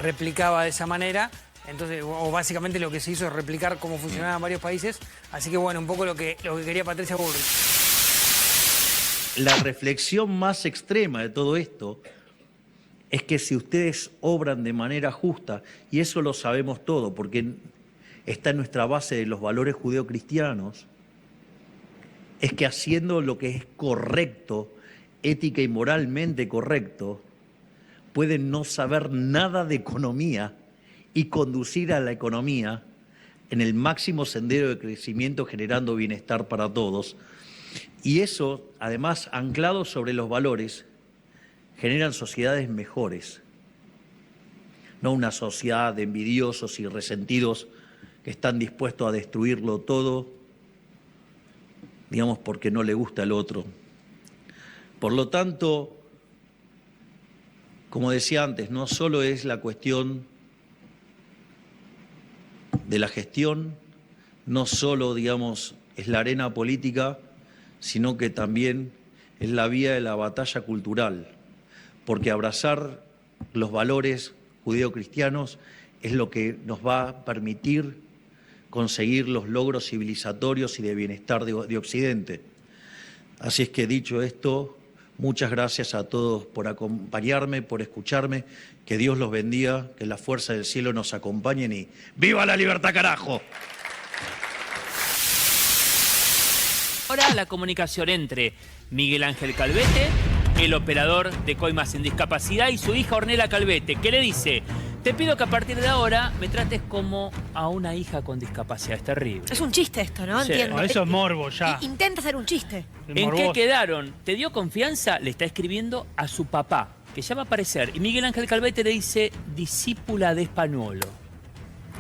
replicaba de esa manera. Entonces, o básicamente lo que se hizo es replicar cómo funcionaba en varios países. Así que bueno, un poco lo que quería Patricia Bullrich. La reflexión más extrema de todo esto es que si ustedes obran de manera justa, y eso lo sabemos todo, porque está en nuestra base de los valores judeocristianos, es que haciendo lo que es correcto, ética y moralmente correcto, pueden no saber nada de economía y conducir a la economía en el máximo sendero de crecimiento, generando bienestar para todos. Y eso, además, anclado sobre los valores, generan sociedades mejores, no una sociedad de envidiosos y resentidos que están dispuestos a destruirlo todo, digamos, porque no le gusta el otro. Por lo tanto, como decía antes, no solo es la cuestión de la gestión, no solo, digamos, es la arena política, sino que también es la vía de la batalla cultural, porque abrazar los valores judeocristianos es lo que nos va a permitir conseguir los logros civilizatorios y de bienestar de Occidente. Así es que, dicho esto, Muchas gracias a todos por acompañarme, por escucharme. Que Dios los bendiga, que la fuerza del cielo nos acompañen y ¡viva la libertad, carajo! Ahora la comunicación entre Miguel Ángel Calvete, el operador de coimas en discapacidad, y su hija Ornella Calvete, que le dice: te pido que a partir de ahora me trates como a una hija con discapacidad. Es terrible. Es un chiste esto, ¿no? Sí. Entiendo. No, eso es morbo ya. Intenta hacer un chiste. ¿En qué quedaron? ¿Te dio confianza? Le está escribiendo a su papá, que ya va a aparecer. Y Miguel Ángel Calvete le dice: discípula de Españolo.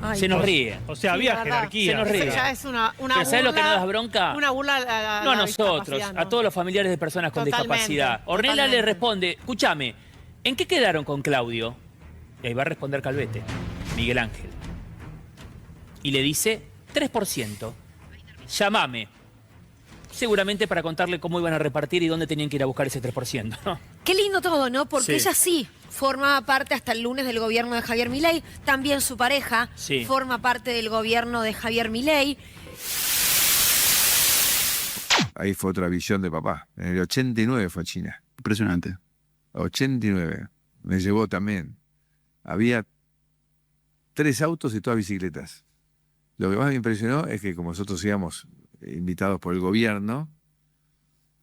Ay, se nos ríe. O sea, Sí, había verdad. jerarquía. Se nos ríe. Ya es una Pero ¿sabes lo que nos da bronca? Una burla No a nosotros, a todos los familiares de personas con Totalmente, discapacidad. Ornella le totalmente. responde: escúchame, ¿en qué quedaron con Claudio? Y ahí va a responder Calvete, Miguel Ángel. Y le dice 3%. Llámame. Seguramente para contarle cómo iban a repartir y dónde tenían que ir a buscar ese 3%. ¿no? Qué lindo todo, ¿no? Porque Sí. ella sí formaba parte hasta el lunes del gobierno de Javier Milei. También su pareja Sí. forma parte del gobierno de Javier Milei. Ahí fue otra visión de papá. En el 89 fue a China. Impresionante. 89. Me llevó también. Había 3 autos y todas bicicletas. Lo que más me impresionó es que como nosotros íbamos invitados por el gobierno,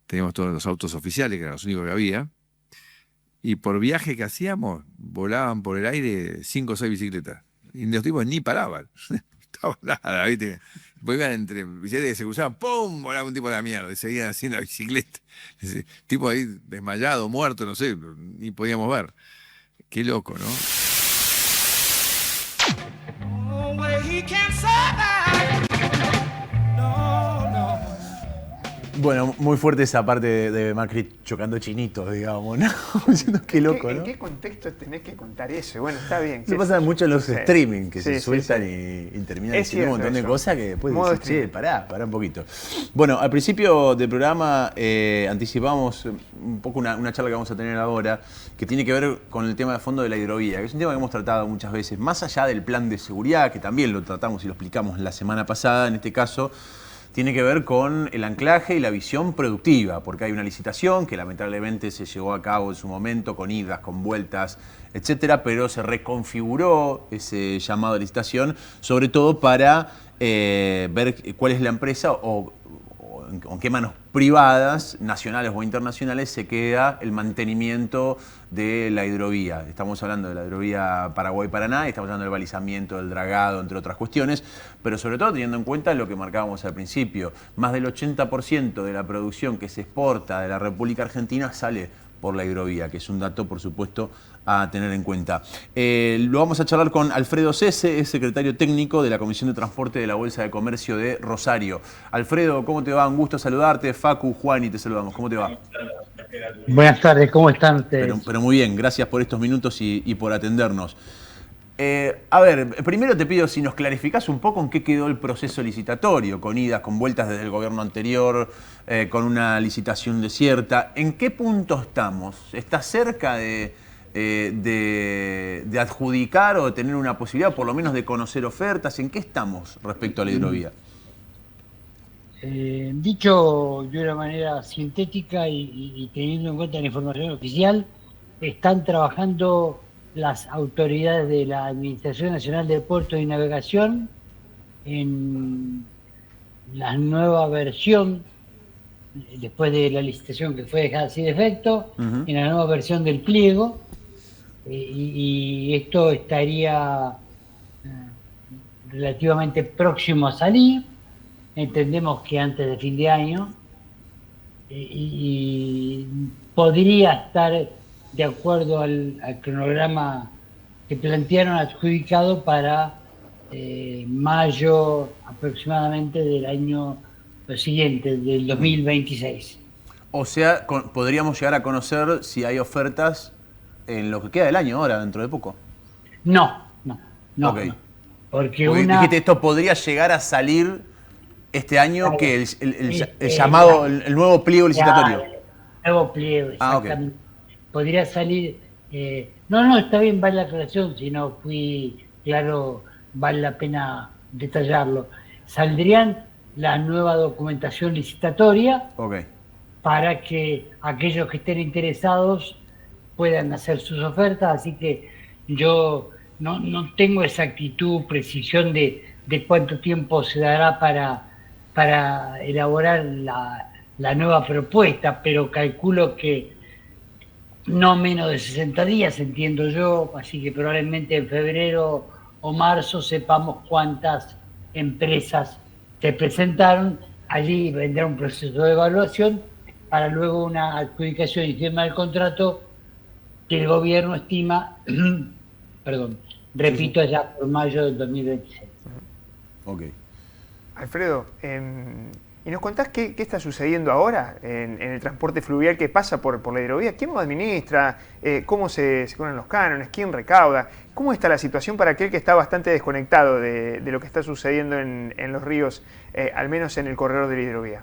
teníamos todos los autos oficiales, que eran los únicos que había, y por viaje que hacíamos, volaban por el aire 5 o 6 bicicletas. Y los tipos ni paraban. Estaba nada, ¿viste? Porque iban entre bicicletas que se cruzaban, ¡pum! Volaba un tipo de la mierda, y seguían haciendo la bicicleta. Ese tipo ahí desmayado, muerto, no sé, ni podíamos ver. Qué loco, ¿no? Bueno, muy fuerte esa parte de Macri chocando chinitos, digamos, ¿no? Diciendo qué loco, ¿no? ¿En qué contexto tenés que contar eso? Y bueno, está bien. Eso pasa mucho en los Sí. streaming, que Sí, se sí, sueltan sí. y terminan Es diciendo un cierto montón de eso. cosas que después Modo dices, che, streaming. pará un poquito. Bueno, al principio del programa anticipamos un poco una charla que vamos a tener ahora, que tiene que ver con el tema de fondo de la hidrovía, que es un tema que hemos tratado muchas veces, más allá del plan de seguridad, que también lo tratamos y lo explicamos la semana pasada, en este caso, tiene que ver con el anclaje y la visión productiva, porque hay una licitación que lamentablemente se llevó a cabo en su momento con idas, con vueltas, etcétera, pero se reconfiguró ese llamado de licitación, sobre todo para ver cuál es la empresa o en qué manos privadas, nacionales o internacionales, se queda el mantenimiento de la hidrovía. Estamos hablando de la hidrovía Paraguay-Paraná, estamos hablando del balizamiento, del dragado, entre otras cuestiones, pero sobre todo teniendo en cuenta lo que marcábamos al principio, más del 80% de la producción que se exporta de la República Argentina sale por la hidrovía, que es un dato, por supuesto, a tener en cuenta. Lo vamos a charlar con Alfredo Cese, es secretario técnico de la Comisión de Transporte de la Bolsa de Comercio de Rosario. Alfredo, ¿cómo te va? Un gusto saludarte. Facu, Juan, y te saludamos. ¿Cómo te va? Buenas tardes, ¿cómo están ustedes? Pero muy bien, gracias por estos minutos y por atendernos. A ver, primero te pido si nos clarificás un poco en qué quedó el proceso licitatorio, con idas, con vueltas desde el gobierno anterior, con una licitación desierta. ¿En qué punto estamos? ¿Está cerca de adjudicar o de tener una posibilidad, por lo menos, de conocer ofertas? ¿En qué estamos respecto a la hidrovía? Dicho de una manera sintética y teniendo en cuenta la información oficial, están trabajando las autoridades de la Administración Nacional de Puertos y Navegación en la nueva versión, después de la licitación que fue dejada sin efecto, en la nueva versión del pliego, y esto estaría relativamente próximo a salir, entendemos que antes de fin de año, y podría estar de acuerdo al cronograma que plantearon adjudicado para mayo aproximadamente del año siguiente, del 2026. O sea, podríamos llegar a conocer si hay ofertas en lo que queda del año ahora, dentro de poco. No. Okay. No. Porque dijiste, esto podría llegar a salir este año, que el llamado, el nuevo pliego licitatorio. El nuevo pliego, exactamente. Podría salir... No, está bien, vale la aclaración, si no fui claro, vale la pena detallarlo. Saldrían la nueva documentación licitatoria, para que aquellos que estén interesados puedan hacer sus ofertas, así que yo no tengo exactitud, precisión de cuánto tiempo se dará para elaborar la nueva propuesta, pero calculo que no menos de 60 días, entiendo yo, así que probablemente en febrero o marzo sepamos cuántas empresas se presentaron. Allí vendrá un proceso de evaluación para luego una adjudicación y firma del contrato que el gobierno estima, perdón, repito, allá por mayo del 2026. Ok. Alfredo, ¿y nos contás qué está sucediendo ahora en el transporte fluvial que pasa por la hidrovía? ¿Quién lo administra? ¿Cómo se cobran los cánones? ¿Quién recauda? ¿Cómo está la situación para aquel que está bastante desconectado de lo que está sucediendo en los ríos, al menos en el corredor de la hidrovía?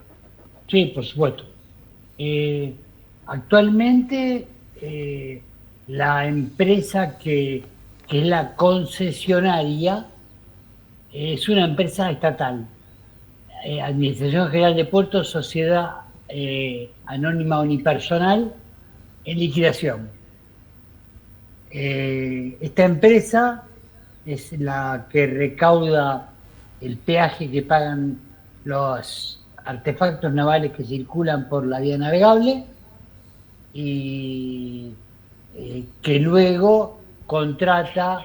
Sí, por supuesto. Actualmente la empresa que es la concesionaria es una empresa estatal. Administración General de Puertos, Sociedad Anónima Unipersonal, en liquidación. Esta empresa es la que recauda el peaje que pagan los artefactos navales que circulan por la vía navegable y que luego contrata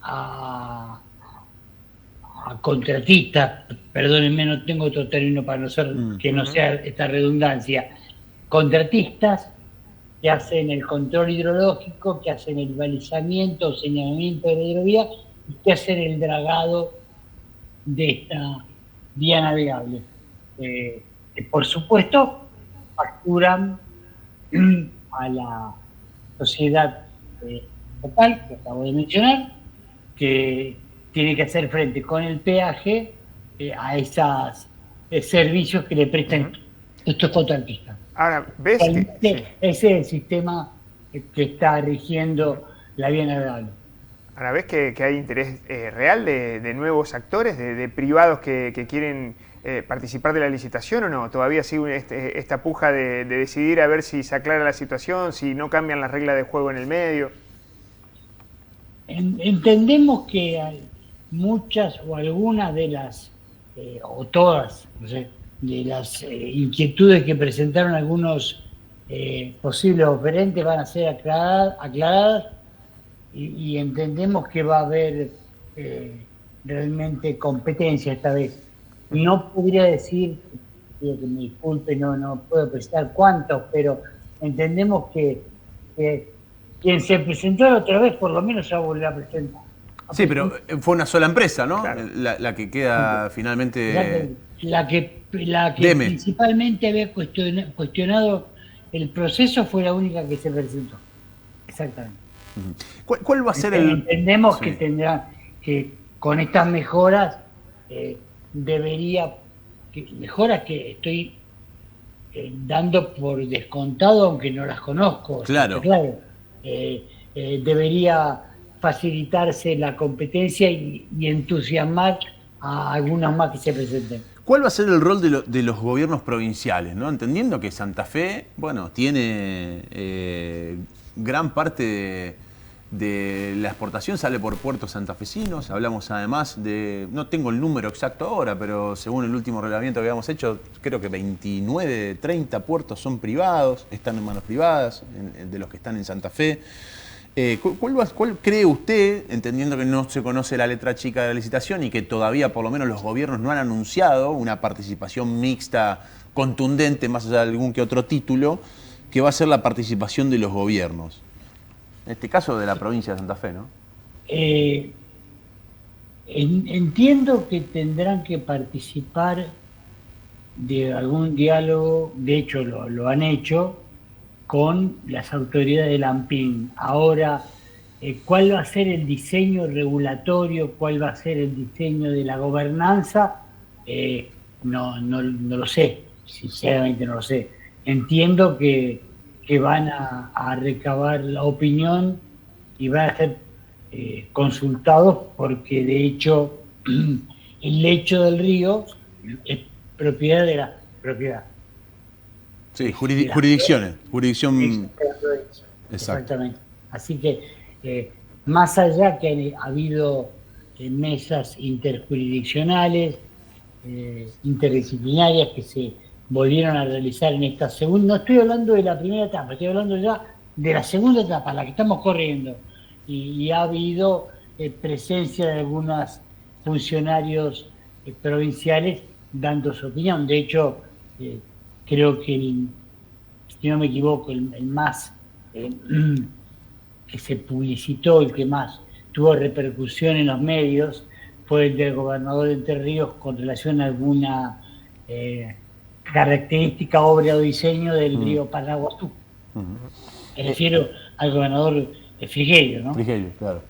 a contratistas, perdónenme, no tengo otro término para no ser que no sea esta redundancia, contratistas que hacen el control hidrológico, que hacen el balizamiento o señalamiento de la hidrovía y que hacen el dragado de esta vía navegable. Por supuesto, facturan a la sociedad local, que acabo de mencionar, que tiene que hacer frente con el peaje a esos servicios que le prestan estos contratistas. Ahora, ¿ves que ese es el sistema que está rigiendo la vía navegable. Ahora, ¿ves que hay interés real de nuevos actores, de privados que quieren participar de la licitación o no? Todavía sigue esta puja de decidir a ver si se aclara la situación, si no cambian las reglas de juego en el medio. Entendemos que hay muchas o algunas de las, o todas, no sé, de las inquietudes que presentaron algunos posibles oferentes van a ser aclaradas y entendemos que va a haber realmente competencia esta vez. No podría decir, pido que me disculpe, no puedo precisar cuántos, pero entendemos que quien se presentó la otra vez por lo menos se va a volver a presentar. Sí, pero fue una sola empresa, ¿no? Claro. La que queda finalmente... La que principalmente había cuestionado el proceso fue la única que se presentó. Exactamente. ¿Cuál va a ser el...? Entendemos que tendrá que con estas mejoras mejoras que estoy dando por descontado, aunque no las conozco. Claro. Debería facilitarse la competencia y entusiasmar a algunos más que se presenten. ¿Cuál va a ser el rol de los gobiernos provinciales, ¿no? Entendiendo que Santa Fe, bueno, tiene gran parte de la exportación sale por puertos santafesinos. Hablamos además de, no tengo el número exacto ahora, pero según el último reglamento que habíamos hecho, creo que 29, 30 puertos son privados, están en manos privadas, de los que están en Santa Fe. ¿Cuál cree usted, entendiendo que no se conoce la letra chica de la licitación y que todavía por lo menos los gobiernos no han anunciado una participación mixta contundente, más allá de algún que otro título, que va a ser la participación de los gobiernos? En este caso de la provincia de Santa Fe, ¿no? Entiendo que tendrán que participar de algún diálogo, de hecho lo han hecho, con las autoridades del ANPIN. Ahora, ¿cuál va a ser el diseño regulatorio? ¿Cuál va a ser el diseño de la gobernanza? No lo sé, sinceramente no lo sé. Entiendo que van a recabar la opinión y van a ser consultados porque de hecho el lecho del río es propiedad de la propiedad. Sí, jurisdicciones. Jurisdicción. Exactamente. Así que, más allá que ha habido mesas interjurisdiccionales, interdisciplinarias que se volvieron a realizar en esta segunda, no estoy hablando de la primera etapa, estoy hablando ya de la segunda etapa, la que estamos corriendo, y ha habido presencia de algunos funcionarios provinciales dando su opinión. De hecho, creo que, si no me equivoco, el más que se publicitó, el que más tuvo repercusión en los medios, fue el del gobernador de Entre Ríos con relación a alguna característica, obra o diseño del río Paranaguazú. Me refiero al gobernador Frigerio, ¿no? Frigerio, claro.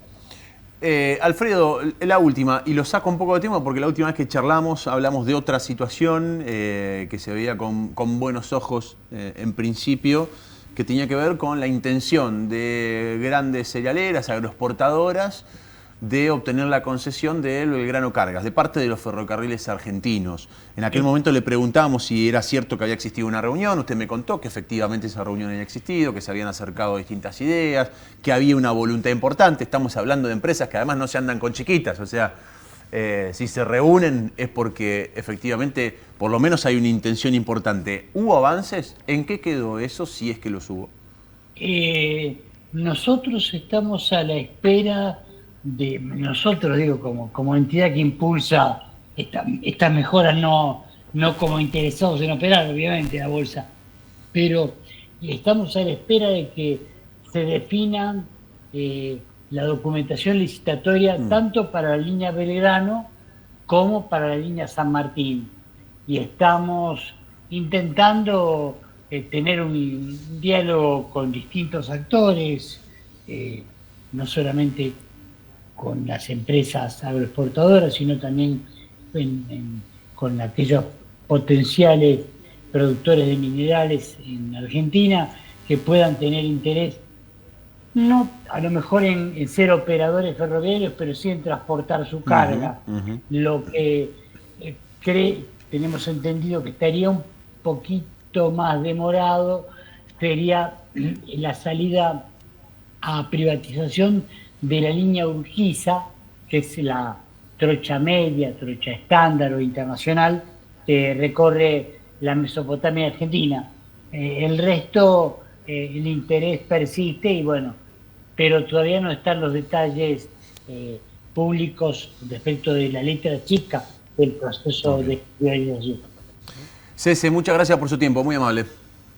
Alfredo, la última, y lo saco un poco de tema porque la última vez que charlamos hablamos de otra situación que se veía con buenos ojos en principio, que tenía que ver con la intención de grandes cerealeras, agroexportadoras, de obtener la concesión del Belgrano Cargas, de parte de los ferrocarriles argentinos. En aquel momento le preguntábamos si era cierto que había existido una reunión, usted me contó que efectivamente esa reunión había existido, que se habían acercado distintas ideas, que había una voluntad importante. Estamos hablando de empresas que además no se andan con chiquitas, o sea, si se reúnen es porque efectivamente por lo menos hay una intención importante. ¿Hubo avances? ¿En qué quedó eso, si es que los hubo? Nosotros estamos a la espera de, nosotros digo como entidad que impulsa estas mejoras, no como interesados en operar, obviamente, la bolsa, pero estamos a la espera de que se definan la documentación licitatoria tanto para la línea Belgrano como para la línea San Martín, y estamos intentando tener un diálogo con distintos actores, no solamente con las empresas agroexportadoras, sino también con aquellos potenciales productores de minerales en Argentina que puedan tener interés, no a lo mejor en ser operadores ferroviarios, pero sí en transportar su carga. Lo que tenemos entendido que estaría un poquito más demorado sería la salida a privatización de la línea Urquiza, que es la trocha media, trocha estándar o internacional, que recorre la Mesopotamia argentina. El resto, el interés persiste y bueno, pero todavía no están los detalles públicos respecto de la letra chica del proceso de privatización. Cese, muchas gracias por su tiempo, muy amable.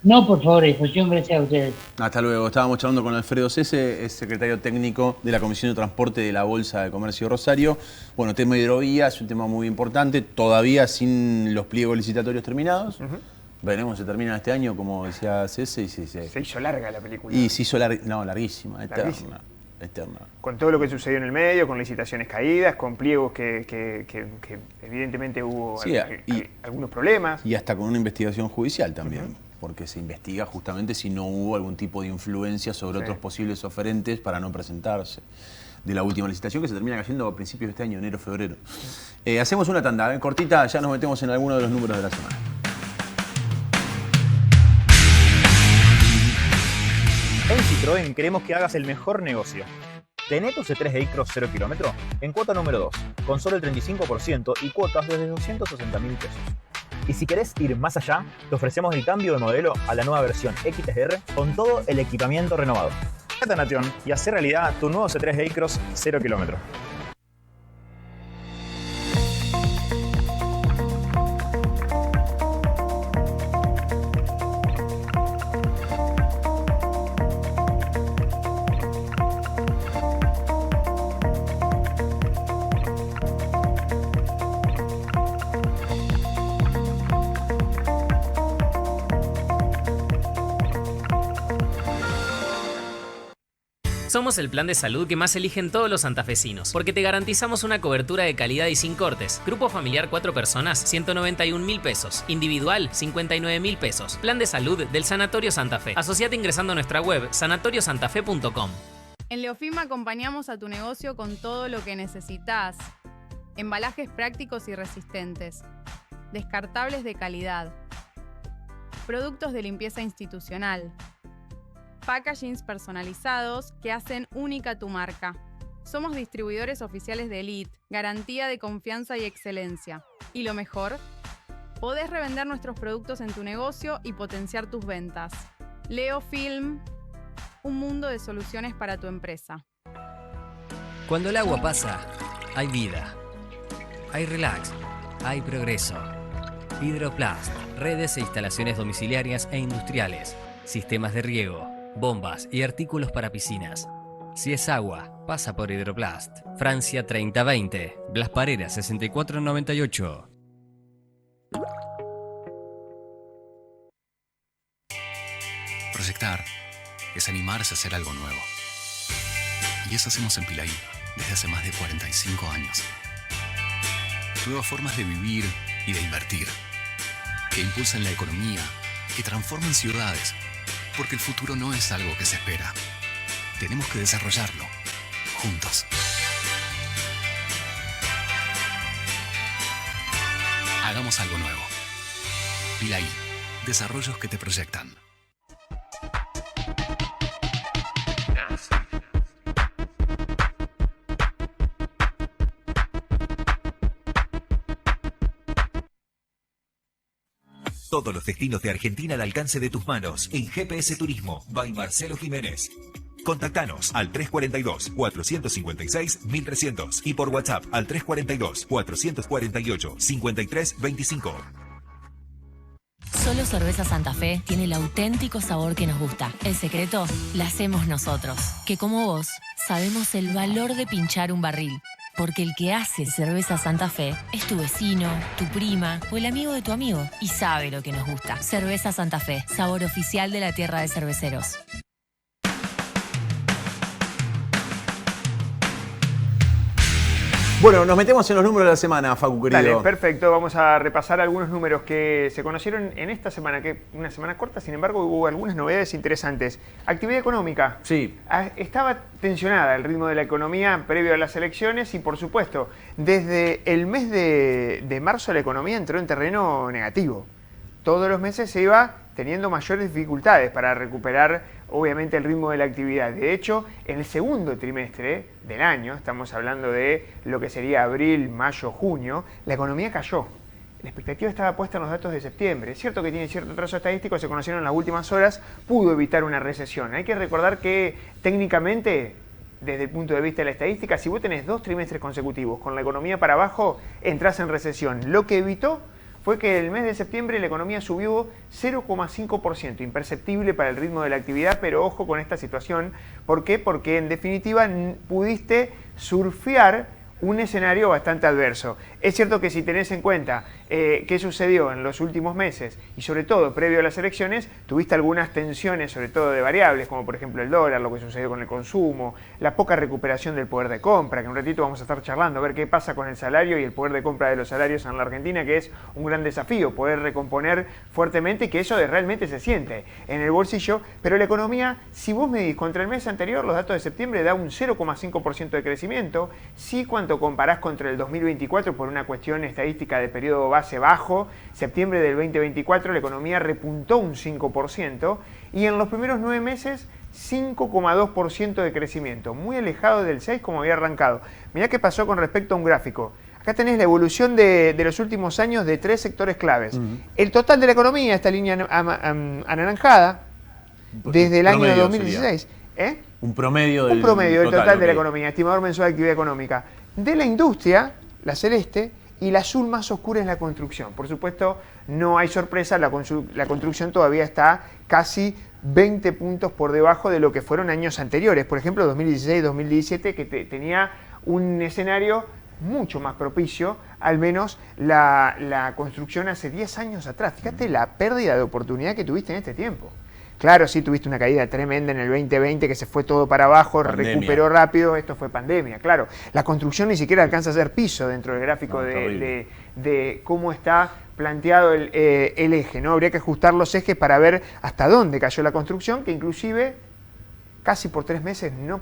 No, por favor, disposición, gracias a ustedes. Hasta luego. Estábamos charlando con Alfredo Cese, es secretario técnico de la Comisión de Transporte de la Bolsa de Comercio de Rosario. Bueno, tema de hidrovía es un tema muy importante, todavía sin los pliegos licitatorios terminados. Veremos si se termina este año, como decía Cese. Y se hizo larga la película. Y se hizo larguísima, eterna. Con todo lo que sucedió en el medio, con licitaciones caídas, con pliegos que evidentemente hubo algunos problemas. Y hasta con una investigación judicial también. Porque se investiga justamente si no hubo algún tipo de influencia sobre otros posibles oferentes para no presentarse. De la última licitación que se termina cayendo a principios de este año, enero, febrero. Hacemos una tanda, cortita, ya nos metemos en alguno de los números de la semana. En Citroën queremos que hagas el mejor negocio. Tené tu C3 e-Cross 0 km en cuota número 2, con solo el 35% y cuotas desde 260.000 pesos. Y si querés ir más allá, te ofrecemos el cambio de modelo a la nueva versión XTR con todo el equipamiento renovado. Cata Nation y hacer realidad tu nuevo C3 e-Cross 0 km. Somos el plan de salud que más eligen todos los santafesinos, porque te garantizamos una cobertura de calidad y sin cortes. Grupo familiar 4 personas, 191.000 pesos. Individual, 59.000 pesos. Plan de salud del Sanatorio Santa Fe. Asociate ingresando a nuestra web, sanatoriosantafe.com. En Leofima acompañamos a tu negocio con todo lo que necesitas. Embalajes prácticos y resistentes. Descartables de calidad. productos de limpieza institucional, packagings personalizados que hacen única tu marca. Somos distribuidores oficiales de Elite, garantía de confianza y excelencia. Y lo mejor, podés revender nuestros productos en tu negocio y potenciar tus ventas. Leo Film, un mundo de soluciones para tu empresa. Cuando el agua pasa, hay vida. Hay relax. Hay progreso. Hidroplast, redes e instalaciones domiciliarias e industriales, sistemas de riego, bombas y artículos para piscinas. Si es agua, pasa por Hidroplast. Francia 3020, Blas Parera 6498. Proyectar es animarse a hacer algo nuevo. Y eso hacemos en Pilaí desde hace más de 45 años. Nuevas formas de vivir y de invertir, que impulsan la economía, que transforman ciudades, porque el futuro no es algo que se espera. Tenemos que desarrollarlo, juntos. Hagamos algo nuevo. Pilaí, desarrollos que te proyectan. Todos los destinos de Argentina al alcance de tus manos en GPS Turismo by Marcelo Jiménez. Contactanos al 342-456-1300 y por WhatsApp al 342-448-5325. Solo Cerveza Santa Fe tiene el auténtico sabor que nos gusta. El secreto lo hacemos nosotros, que como vos sabemos el valor de pinchar un barril. Porque el que hace Cerveza Santa Fe es tu vecino, tu prima o el amigo de tu amigo y sabe lo que nos gusta. Cerveza Santa Fe, sabor oficial de la tierra de cerveceros. Bueno, nos metemos en los números de la semana, Facu, querido. Dale, perfecto. Vamos a repasar algunos números que se conocieron en esta semana, que una semana corta, sin embargo, hubo algunas novedades interesantes. Actividad económica. Sí. Estaba tensionada el ritmo de la economía previo a las elecciones y, por supuesto, desde el mes de marzo la economía entró en terreno negativo. Todos los meses se iba teniendo mayores dificultades para recuperar, obviamente, el ritmo de la actividad. De hecho, en el segundo trimestre del año, estamos hablando de lo que sería abril, mayo, junio, la economía cayó. La expectativa estaba puesta en los datos de septiembre. Es cierto que tiene cierto trazo estadístico, se conocieron en las últimas horas, pudo evitar una recesión. Hay que recordar que técnicamente, desde el punto de vista de la estadística, si vos tenés 2 trimestres consecutivos con la economía para abajo, entrás en recesión. Lo que evitó fue que el mes de septiembre la economía subió 0,5%, imperceptible para el ritmo de la actividad, pero ojo con esta situación. ¿Por qué? Porque en definitiva pudiste surfear un escenario bastante adverso. Es cierto que si tenés en cuenta qué sucedió en los últimos meses y sobre todo previo a las elecciones, tuviste algunas tensiones, sobre todo de variables, como por ejemplo el dólar, lo que sucedió con el consumo, la poca recuperación del poder de compra, que en un ratito vamos a estar charlando, a ver qué pasa con el salario y el poder de compra de los salarios en la Argentina, que es un gran desafío, poder recomponer fuertemente y que eso realmente se siente en el bolsillo. Pero la economía, si vos medís contra el mes anterior, los datos de septiembre da un 0,5% de crecimiento. Si cuando comparás contra el 2024 por una cuestión estadística de periodo base bajo, septiembre del 2024 la economía repuntó un 5% y en los primeros 9 meses 5,2% de crecimiento, muy alejado del 6% como había arrancado. Mirá qué pasó con respecto a un gráfico. Acá tenés la evolución de los últimos años de 3 sectores claves. El total de la economía, esta línea anaranjada, desde el año 2016. Un promedio del total de la economía, estimador mensual de actividad económica. De la industria, la celeste, y la azul más oscura es la construcción. Por supuesto, no hay sorpresa, la construcción todavía está casi 20 puntos por debajo de lo que fueron años anteriores. Por ejemplo, 2016-2017, que tenía un escenario mucho más propicio, al menos la construcción hace 10 años atrás. Fíjate la pérdida de oportunidad que tuviste en este tiempo. Claro, sí tuviste una caída tremenda en el 2020 que se fue todo para abajo, recuperó rápido, esto fue pandemia, claro. La construcción ni siquiera alcanza a ser piso dentro del gráfico de cómo está planteado el eje, ¿no? Habría que ajustar los ejes para ver hasta dónde cayó la construcción, que inclusive casi por 3 meses no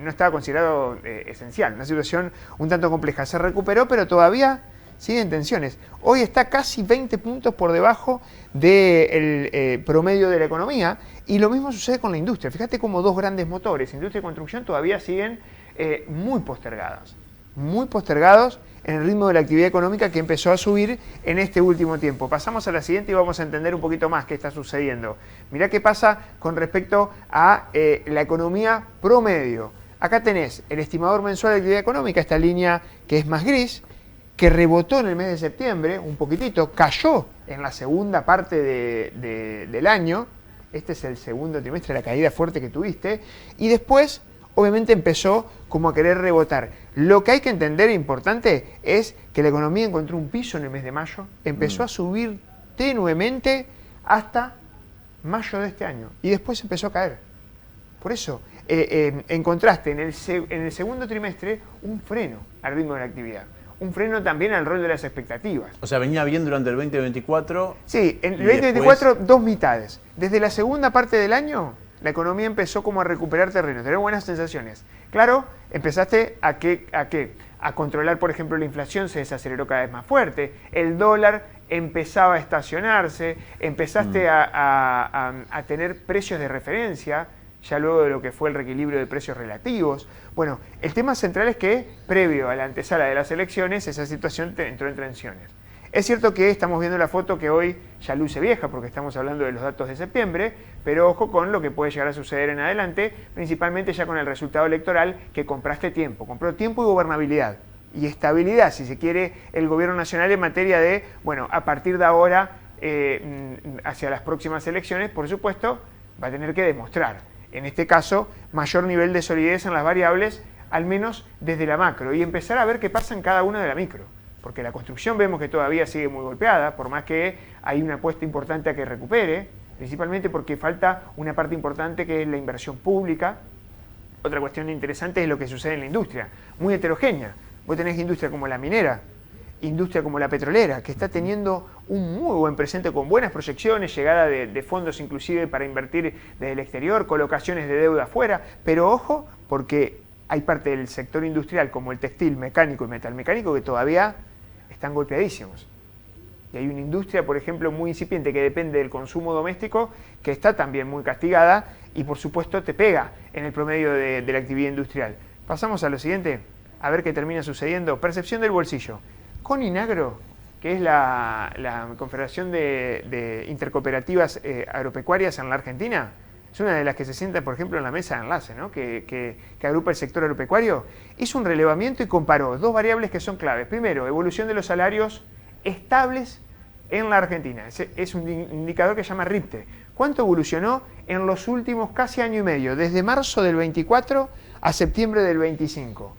estaba considerado esencial. Una situación un tanto compleja. Se recuperó, pero todavía sigue en tensiones. Hoy está casi 20 puntos por debajo del promedio de la economía, y lo mismo sucede con la industria. Fíjate cómo dos grandes motores, industria y construcción, todavía siguen muy postergados en el ritmo de la actividad económica que empezó a subir en este último tiempo. Pasamos a la siguiente y vamos a entender un poquito más qué está sucediendo. Mirá qué pasa con respecto a la economía promedio. Acá tenés el estimador mensual de actividad económica, esta línea que es más gris, que rebotó en el mes de septiembre un poquitito, cayó en la segunda parte del año. Este es el segundo trimestre, la caída fuerte que tuviste, y después obviamente empezó como a querer rebotar. Lo que hay que entender importante es que la economía encontró un piso en el mes de mayo, empezó a subir tenuemente hasta mayo de este año y después empezó a caer. Por eso encontraste en el segundo trimestre un freno al ritmo de la actividad. Un freno también al rol de las expectativas. O sea, venía bien durante el 2024. Sí, en el 2024 después... dos mitades. Desde la segunda parte del año, la economía empezó como a recuperar terreno, tener buenas sensaciones. Claro, empezaste a controlar, por ejemplo, la inflación se desaceleró cada vez más fuerte, el dólar empezaba a estacionarse, empezaste a tener precios de referencia, ya luego de lo que fue el reequilibrio de precios relativos. Bueno, el tema central es que, previo a la antesala de las elecciones, esa situación entró en tensiones. Es cierto que estamos viendo la foto que hoy ya luce vieja, porque estamos hablando de los datos de septiembre, pero ojo con lo que puede llegar a suceder en adelante, principalmente ya con el resultado electoral, que compraste tiempo, compró tiempo y gobernabilidad. Y estabilidad, si se quiere, el gobierno nacional en materia de, bueno, a partir de ahora, hacia las próximas elecciones, por supuesto, va a tener que demostrar. En este caso, mayor nivel de solidez en las variables, al menos desde la macro, y empezar a ver qué pasa en cada una de la micro. Porque la construcción vemos que todavía sigue muy golpeada, por más que hay una apuesta importante a que recupere, principalmente porque falta una parte importante que es la inversión pública. Otra cuestión interesante es lo que sucede en la industria, muy heterogénea. Vos tenés industria como la minera, industria como la petrolera, que está teniendo un muy buen presente con buenas proyecciones, llegada de fondos inclusive para invertir desde el exterior, colocaciones de deuda afuera, pero ojo, porque hay parte del sector industrial como el textil, mecánico y metalmecánico que todavía están golpeadísimos. Y hay una industria, por ejemplo, muy incipiente que depende del consumo doméstico, que está también muy castigada y por supuesto te pega en el promedio de la actividad industrial. Pasamos a lo siguiente, a ver qué termina sucediendo. Percepción del bolsillo. Coninagro, que es la Confederación de Intercooperativas Agropecuarias en la Argentina, es una de las que se sienta, por ejemplo, en la mesa de enlace, ¿no? que agrupa el sector agropecuario, hizo un relevamiento y comparó dos variables que son claves. Primero, evolución de los salarios estables en la Argentina. Es un indicador que se llama RIPTE. ¿Cuánto evolucionó en los últimos casi año y medio, desde marzo del 24 a septiembre del 25?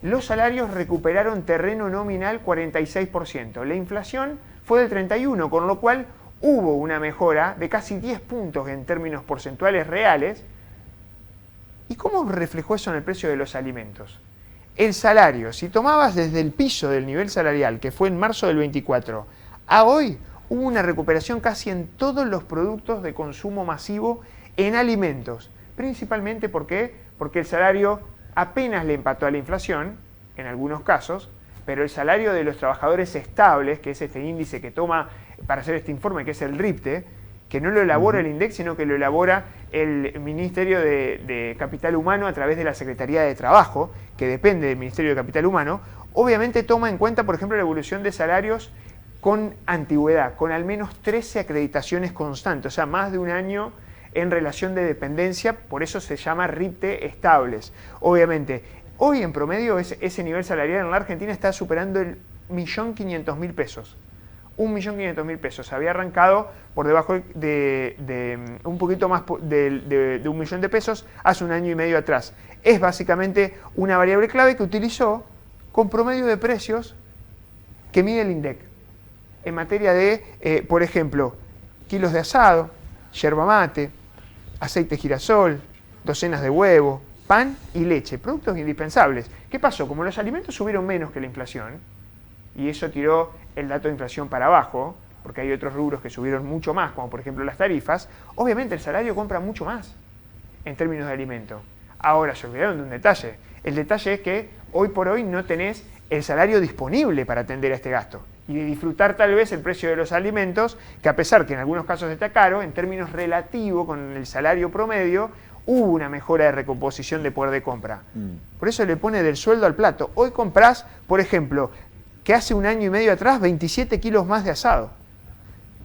Los salarios recuperaron terreno nominal 46%. La inflación fue del 31%, con lo cual hubo una mejora de casi 10 puntos en términos porcentuales reales. ¿Y cómo reflejó eso en el precio de los alimentos? El salario, si tomabas desde el piso del nivel salarial, que fue en marzo del 24, a hoy, hubo una recuperación casi en todos los productos de consumo masivo en alimentos. Principalmente, ¿por qué? Porque el salario apenas le empató a la inflación, en algunos casos, pero el salario de los trabajadores estables, que es este índice que toma para hacer este informe, que es el RIPTE, que no lo elabora el INDEC, sino que lo elabora el Ministerio de Capital Humano a través de la Secretaría de Trabajo, que depende del Ministerio de Capital Humano, obviamente toma en cuenta, por ejemplo, la evolución de salarios con antigüedad, con al menos 13 acreditaciones constantes, o sea, más de un año en relación de dependencia, por eso se llama RIPTE estables. Obviamente, hoy en promedio ese nivel salarial en la Argentina está superando el 1.500.000 pesos. 1.500.000 pesos. Había arrancado por debajo de un poquito más de 1 millón de pesos hace un año y medio atrás. Es básicamente una variable clave que utilizó con promedio de precios que mide el INDEC. En materia de, por ejemplo, kilos de asado, yerba mate, aceite girasol, docenas de huevo, pan y leche, productos indispensables. ¿Qué pasó? Como los alimentos subieron menos que la inflación, y eso tiró el dato de inflación para abajo, porque hay otros rubros que subieron mucho más, como por ejemplo las tarifas, obviamente el salario compra mucho más en términos de alimento. Ahora, se olvidaron de un detalle. El detalle es que hoy por hoy no tenés el salario disponible para atender a este gasto y de disfrutar tal vez el precio de los alimentos, que a pesar que en algunos casos está caro, en términos relativos con el salario promedio, hubo una mejora de recomposición de poder de compra. Por eso le pone del sueldo al plato. Hoy comprás, por ejemplo, que hace un año y medio atrás 27 kilos más de asado.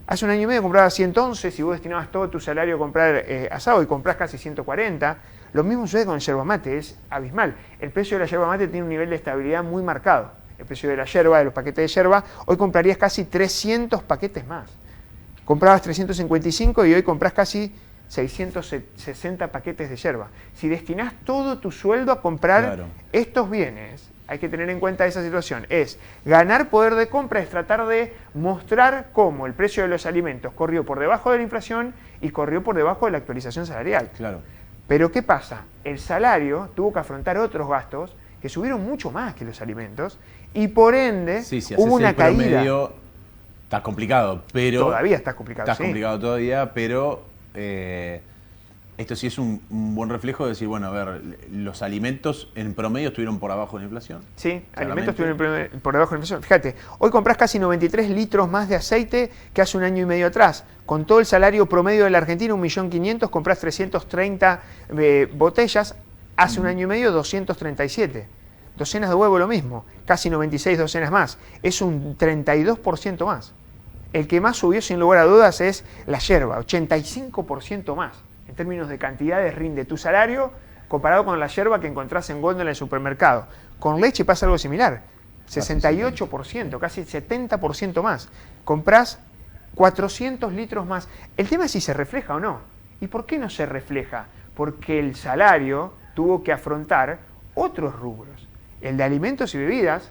Hace un año y medio comprabas 111, si vos destinabas todo tu salario a comprar asado y comprás casi 140. Lo mismo sucede con el yerba mate, es abismal. El precio de la yerba mate tiene un nivel de estabilidad muy marcado. El precio de la yerba, de los paquetes de yerba, hoy comprarías casi 300 paquetes más. Comprabas 355 y hoy comprás casi 660 paquetes de yerba. Si destinás todo tu sueldo a comprar estos bienes, hay que tener en cuenta esa situación. Es ganar poder de compra, es tratar de mostrar cómo el precio de los alimentos corrió por debajo de la inflación y corrió por debajo de la actualización salarial. Claro. Pero ¿qué pasa? El salario tuvo que afrontar otros gastos que subieron mucho más que los alimentos y por ende si hubo una caída. Promedio, está complicado, pero... Todavía está complicado, Está complicado todavía, pero esto sí es un buen reflejo de decir, bueno, a ver, los alimentos en promedio estuvieron por abajo de la inflación. Sí, alimentos estuvieron por debajo de la inflación. Fíjate, hoy comprás casi 93 litros más de aceite que hace un año y medio atrás. Con todo el salario promedio de la Argentina, 1.500.000, comprás 330 botellas. Hace un año y medio, 237. Docenas de huevo lo mismo, casi 96 docenas más. Es un 32% más. El que más subió sin lugar a dudas es la yerba, 85% más. En términos de cantidades rinde tu salario comparado con la yerba que encontrás en góndola en el supermercado. Con leche pasa algo similar, 68%, casi 70% más. Comprás 400 litros más. El tema es si se refleja o no. ¿Y por qué no se refleja? Porque el salario tuvo que afrontar otros rubros. El de alimentos y bebidas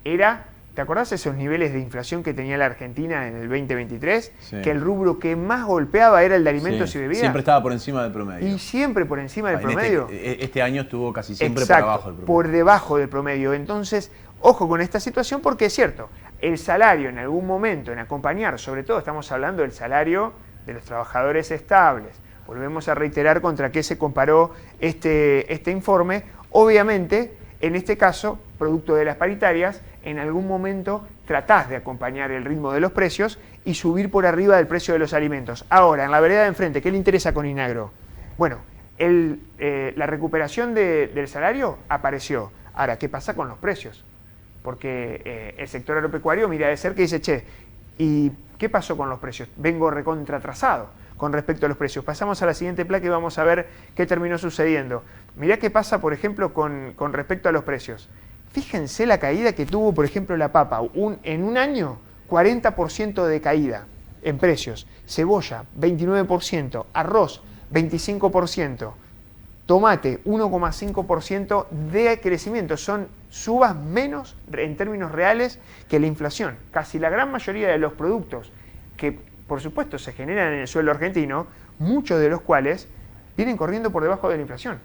era... ¿Te acordás de esos niveles de inflación que tenía la Argentina en el 2023? Sí. Que el rubro que más golpeaba era el de alimentos y bebidas. Siempre estaba por encima del promedio. Y siempre por encima del promedio. Este año estuvo casi siempre Exacto, por abajo del promedio. Por debajo del promedio. Entonces, ojo con esta situación porque es cierto, el salario en algún momento, en acompañar, sobre todo estamos hablando del salario de los trabajadores estables. Volvemos a reiterar contra qué se comparó este informe. Obviamente, en este caso, producto de las paritarias, en algún momento tratás de acompañar el ritmo de los precios y subir por arriba del precio de los alimentos. Ahora, en la vereda de enfrente, ¿qué le interesa con Inagro? Bueno, la recuperación del salario apareció. Ahora, ¿qué pasa con los precios? Porque el sector agropecuario mira de cerca y dice, che, ¿y qué pasó con los precios? Vengo recontratrasado con respecto a los precios. Pasamos a la siguiente placa y vamos a ver qué terminó sucediendo. Mirá qué pasa, por ejemplo, con respecto a los precios. Fíjense la caída que tuvo, por ejemplo, la papa. En un año, 40% de caída en precios. Cebolla, 29%. Arroz, 25%. Tomate, 1,5% de crecimiento. Son subas menos en términos reales que la inflación. Casi la gran mayoría de los productos que, por supuesto, se generan en el suelo argentino, muchos de los cuales vienen corriendo por debajo de la inflación.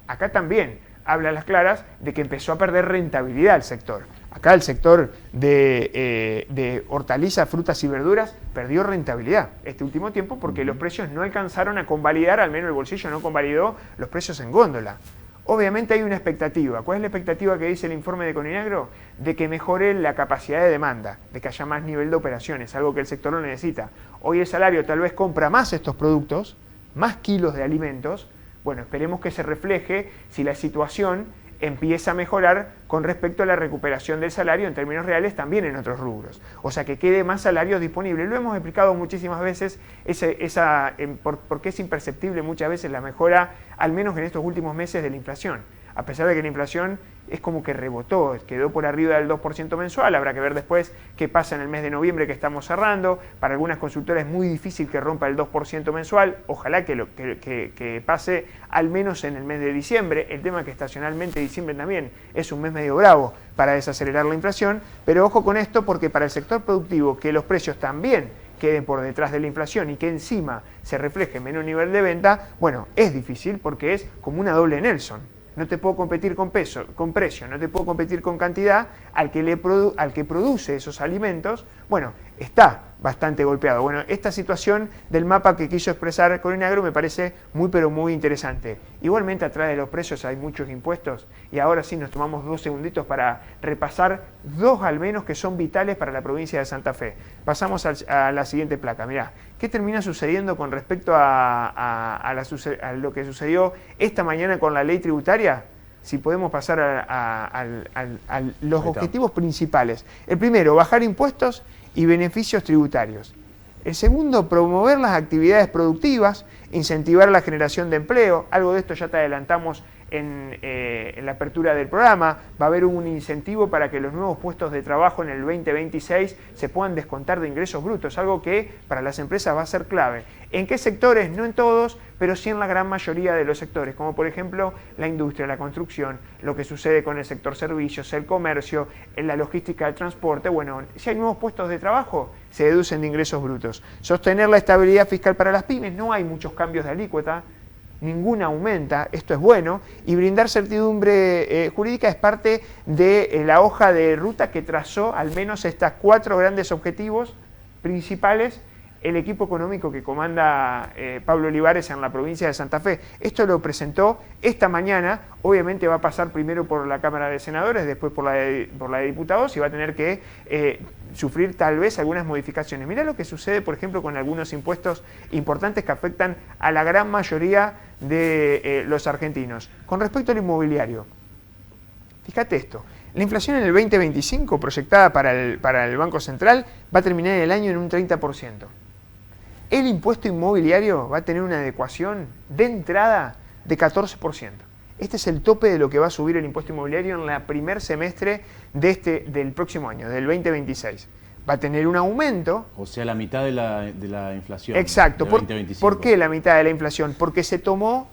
Acá también habla a las claras de que empezó a perder rentabilidad el sector. Acá el sector de hortalizas, frutas y verduras perdió rentabilidad este último tiempo porque los precios no alcanzaron a convalidar, al menos el bolsillo no convalidó los precios en góndola. Obviamente hay una expectativa. ¿Cuál es la expectativa que dice el informe de Coninagro? De que mejore la capacidad de demanda, de que haya más nivel de operaciones, algo que el sector no necesita. Hoy el salario tal vez compra más estos productos, más kilos de alimentos. Bueno, esperemos que se refleje si la situación empieza a mejorar con respecto a la recuperación del salario en términos reales también en otros rubros. O sea, que quede más salario disponible. Lo hemos explicado muchísimas veces, por qué es imperceptible muchas veces la mejora, al menos en estos últimos meses, de la inflación. A pesar de que la inflación es como que rebotó, quedó por arriba del 2% mensual, habrá que ver después qué pasa en el mes de noviembre que estamos cerrando. Para algunas consultoras es muy difícil que rompa el 2% mensual, ojalá que pase al menos en el mes de diciembre. El tema es que estacionalmente diciembre también es un mes medio bravo para desacelerar la inflación, pero ojo con esto porque para el sector productivo que los precios también queden por detrás de la inflación y que encima se refleje en menor nivel de venta, bueno, es difícil porque es como una doble Nelson. No te puedo competir con precio, no te puedo competir con cantidad, al que produce esos alimentos, bueno, está bastante golpeado. Bueno, esta situación del mapa que quiso expresar Corina Agro me parece muy pero muy interesante. Igualmente atrás de los precios hay muchos impuestos y ahora sí nos tomamos 2 segunditos para repasar 2 al menos que son vitales para la provincia de Santa Fe. Pasamos a la siguiente placa. Mirá, ¿qué termina sucediendo con respecto a lo que sucedió esta mañana con la ley tributaria? Si podemos pasar a los objetivos principales. El primero, bajar impuestos y beneficios tributarios. El segundo, promover las actividades productivas, incentivar la generación de empleo. Algo de esto ya te adelantamos en la apertura del programa. Va a haber un incentivo para que los nuevos puestos de trabajo en el 2026 se puedan descontar de ingresos brutos, algo que para las empresas va a ser clave. ¿En qué sectores? No en todos, pero sí en la gran mayoría de los sectores, como por ejemplo la industria, la construcción, lo que sucede con el sector servicios, el comercio, en la logística del transporte. Bueno, si hay nuevos puestos de trabajo, se deducen de ingresos brutos. Sostener la estabilidad fiscal para las pymes, no hay muchos cambios de alícuota, ninguna aumenta, esto es bueno, y brindar certidumbre jurídica es parte de la hoja de ruta que trazó al menos estas 4 grandes objetivos principales el equipo económico que comanda Pablo Olivares en la provincia de Santa Fe. Esto lo presentó esta mañana, obviamente va a pasar primero por la Cámara de Senadores, después por la de Diputados y va a tener que sufrir tal vez algunas modificaciones. Mirá lo que sucede, por ejemplo, con algunos impuestos importantes que afectan a la gran mayoría de los argentinos. Con respecto al inmobiliario, fíjate esto. La inflación en el 2025, proyectada para el Banco Central, va a terminar el año en un 30%. El impuesto inmobiliario va a tener una adecuación de entrada de 14%. Este es el tope de lo que va a subir el impuesto inmobiliario en el primer semestre del próximo año, del 2026. Va a tener un aumento. O sea, la mitad de la inflación. Exacto. ¿Por qué la mitad de la inflación? Porque se tomó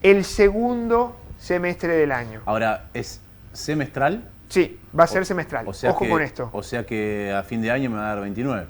el segundo semestre del año. Ahora, ¿es semestral? Sí, va a ser semestral. Ojo con esto. O sea que a fin de año me va a dar 29.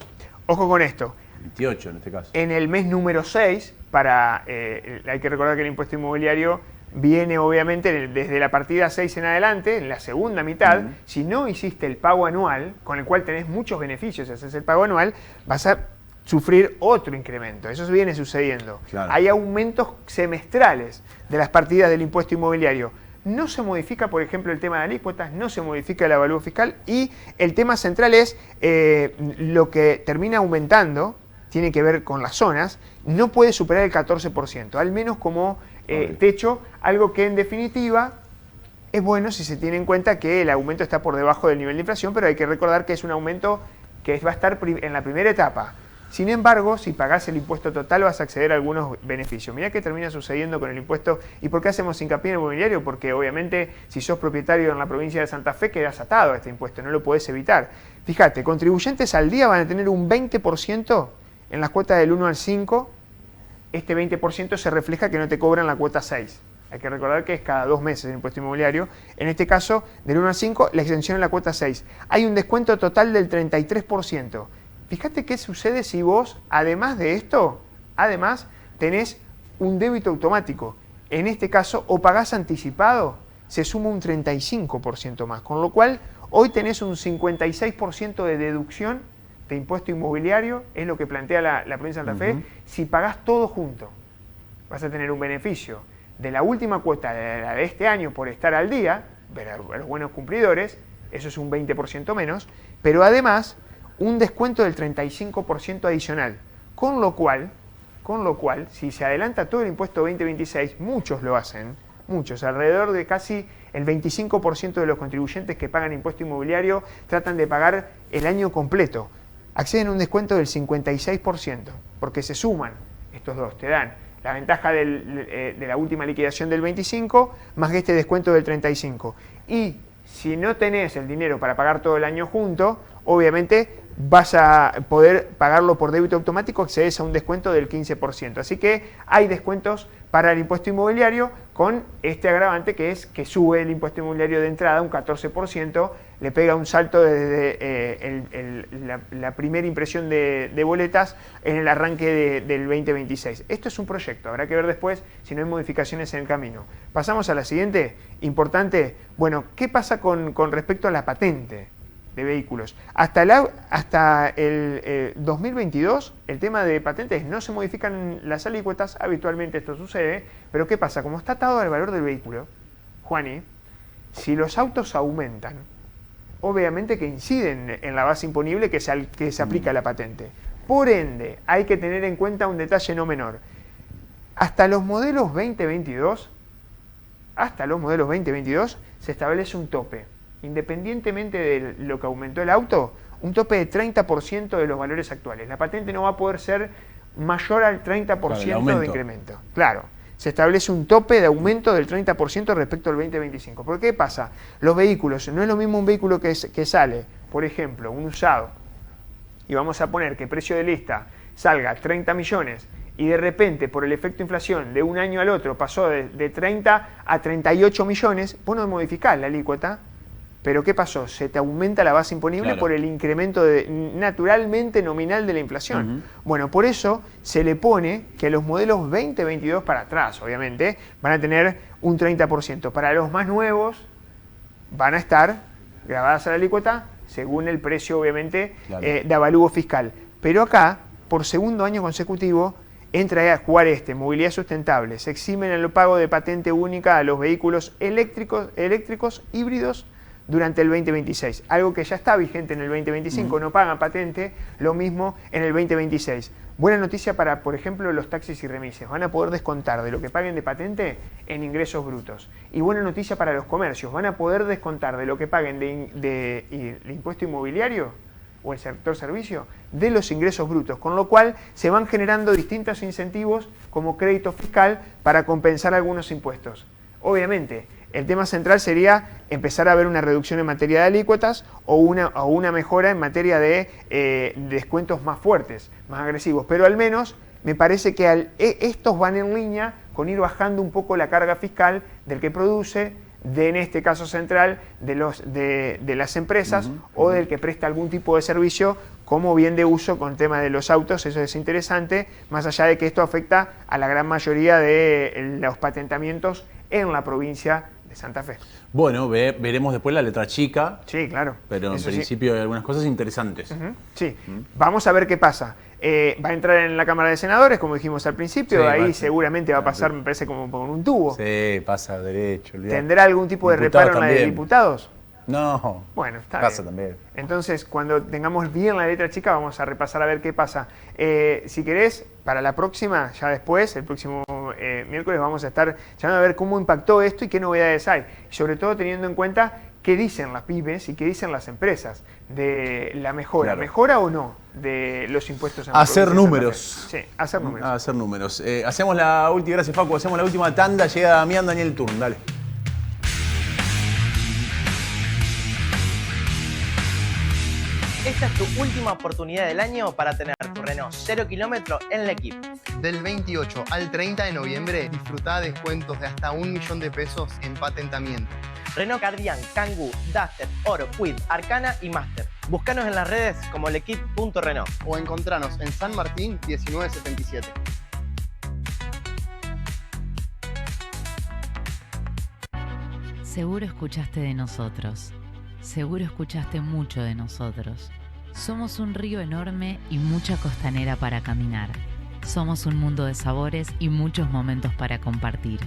Ojo con esto. 28 en este caso. En el mes número 6, hay que recordar que el impuesto inmobiliario viene obviamente desde la partida 6 en adelante, en la segunda mitad. Si no hiciste el pago anual, con el cual tenés muchos beneficios si haces el pago anual, vas a sufrir otro incremento. Eso viene sucediendo. Claro. Hay aumentos semestrales de las partidas del impuesto inmobiliario. No se modifica, por ejemplo, el tema de alícuotas, no se modifica el avalúo fiscal y el tema central es lo que termina aumentando, tiene que ver con las zonas, no puede superar el 14%, al menos como techo, algo que en definitiva es bueno si se tiene en cuenta que el aumento está por debajo del nivel de inflación, pero hay que recordar que es un aumento que va a estar en la primera etapa. Sin embargo, si pagás el impuesto total vas a acceder a algunos beneficios. Mirá qué termina sucediendo con el impuesto. ¿Y por qué hacemos hincapié en el inmobiliario? Porque obviamente si sos propietario en la provincia de Santa Fe quedás atado a este impuesto, no lo podés evitar. Fíjate, contribuyentes al día van a tener un 20% en las cuotas del 1 al 5. Este 20% se refleja que no te cobran la cuota 6. Hay que recordar que es cada 2 meses el impuesto inmobiliario. En este caso, del 1 al 5, la exención en la cuota 6. Hay un descuento total del 33%. Fíjate qué sucede si vos, además de esto, tenés un débito automático. En este caso, o pagás anticipado, se suma un 35% más. Con lo cual, hoy tenés un 56% de deducción de impuesto inmobiliario, es lo que plantea la provincia de Santa Fe. Si pagás todo junto, vas a tener un beneficio de la última cuota de este año por estar al día, los buenos cumplidores, eso es un 20% menos, pero además un descuento del 35% adicional, con lo cual, si se adelanta todo el impuesto 2026, muchos lo hacen, muchos, alrededor de casi el 25% de los contribuyentes que pagan impuesto inmobiliario tratan de pagar el año completo, acceden a un descuento del 56%, porque se suman estos dos, te dan la ventaja de la última liquidación del 25, más este descuento del 35. Y si no tenés el dinero para pagar todo el año junto, obviamente vas a poder pagarlo por débito automático, accedes a un descuento del 15%. Así que hay descuentos para el impuesto inmobiliario con este agravante que es que sube el impuesto inmobiliario de entrada un 14%, le pega un salto desde la primera impresión de boletas en el arranque del 2026. Esto es un proyecto, habrá que ver después si no hay modificaciones en el camino. Pasamos a la siguiente, importante. Bueno, ¿qué pasa con respecto a la patente? de vehículos. Hasta el 2022, el tema de patentes, no se modifican las alícuotas, habitualmente esto sucede, pero ¿qué pasa? Como está atado al valor del vehículo, Juani, si los autos aumentan, obviamente que inciden en la base imponible que se aplica a la patente. Por ende, hay que tener en cuenta un detalle no menor. Hasta los modelos 2022 se establece un tope. Independientemente de lo que aumentó el auto, un tope de 30% de los valores actuales. La patente no va a poder ser mayor al 30% de incremento. Claro, se establece un tope de aumento del 30% respecto al 2025. ¿Por qué pasa? Los vehículos, no es lo mismo un vehículo que sale, por ejemplo, un usado, y vamos a poner que el precio de lista salga 30 millones, y de repente, por el efecto inflación, de un año al otro pasó de 30 a 38 millones, vos no modificás la alícuota, pero ¿qué pasó? Se te aumenta la base imponible por el incremento naturalmente nominal de la inflación. Bueno, por eso se le pone que los modelos 2022 para atrás, obviamente, van a tener un 30%. Para los más nuevos van a estar grabadas a la alícuota según el precio, obviamente, de avalúo fiscal. Pero acá, por segundo año consecutivo, entra a jugar movilidad sustentable. Se eximen el pago de patente única a los vehículos eléctricos híbridos durante el 2026, algo que ya está vigente en el 2025, no pagan patente, lo mismo en el 2026. Buena noticia para, por ejemplo, los taxis y remises, van a poder descontar de lo que paguen de patente en ingresos brutos. Y buena noticia para los comercios, van a poder descontar de lo que paguen de impuesto inmobiliario o el sector servicio de los ingresos brutos, con lo cual se van generando distintos incentivos como crédito fiscal para compensar algunos impuestos. Obviamente, el tema central sería empezar a ver una reducción en materia de alícuotas o una mejora en materia de descuentos más fuertes, más agresivos. Pero al menos me parece que estos van en línea con ir bajando un poco la carga fiscal del que produce, en este caso central, de las empresas o del que presta algún tipo de servicio como bien de uso con el tema de los autos. Eso es interesante, más allá de que esto afecta a la gran mayoría de los patentamientos en la provincia de Santa Fe. Bueno, veremos después la letra chica. Sí, claro. Pero en principio hay algunas cosas interesantes. Sí, vamos a ver qué pasa. Va a entrar en la Cámara de Senadores, como dijimos al principio, ahí seguramente va a pasar, me parece, como por un tubo. Sí, pasa derecho. Olvidate. ¿Tendrá algún tipo de reparo en la de diputados? No. Bueno, está pasa bien. También. Entonces, cuando tengamos bien la letra chica, vamos a repasar a ver qué pasa. Si querés, para la próxima, ya después, el próximo miércoles, vamos a estar llamando a ver cómo impactó esto y qué novedades hay. Y sobre todo teniendo en cuenta qué dicen las pymes y qué dicen las empresas de la mejora. ¿Mejora o no de los impuestos? En hacer números. Sí, hacer números. Hacer números. Hacemos la última, gracias Facu, hacemos la última tanda. Llega Daniel Turn, dale. Esta es tu última oportunidad del año para tener tu Renault 0 km en L'Equipe. Del 28 al 30 de noviembre, disfrutá descuentos de hasta 1 millón de pesos en patentamiento. Renault Cardian, Kangoo, Duster, Oro, Kwid, Arcana y Master. Búscanos en las redes como L'Equipe.Renault. O encontranos en San Martín 1977. Seguro escuchaste de nosotros. Seguro escuchaste mucho de nosotros. Somos un río enorme y mucha costanera para caminar. Somos un mundo de sabores y muchos momentos para compartir.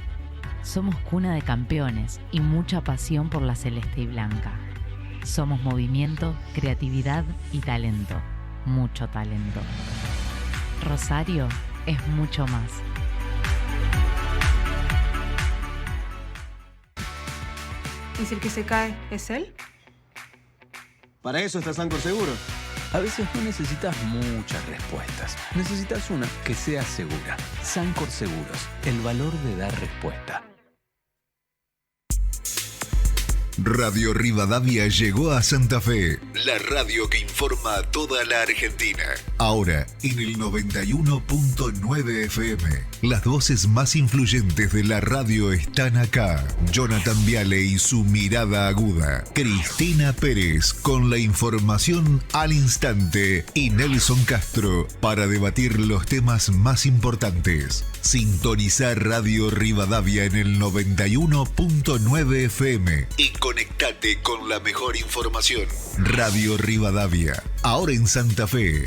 Somos cuna de campeones y mucha pasión por la celeste y blanca. Somos movimiento, creatividad y talento. Mucho talento. Rosario es mucho más. ¿Y si el que se cae es él? Para eso está Sancor Seguros. A veces no necesitas muchas respuestas. Necesitas una que sea segura. Sancor Seguros. El valor de dar respuesta. Radio Rivadavia llegó a Santa Fe, la radio que informa a toda la Argentina. Ahora en el 91.9 FM. Las voces más influyentes de la radio están acá. Jonathan Viale y su mirada aguda. Cristina Pérez con la información al instante. Y Nelson Castro para debatir los temas más importantes. Sintonizar Radio Rivadavia en el 91.9 FM y Conectate con la mejor información. Radio Rivadavia, ahora en Santa Fe.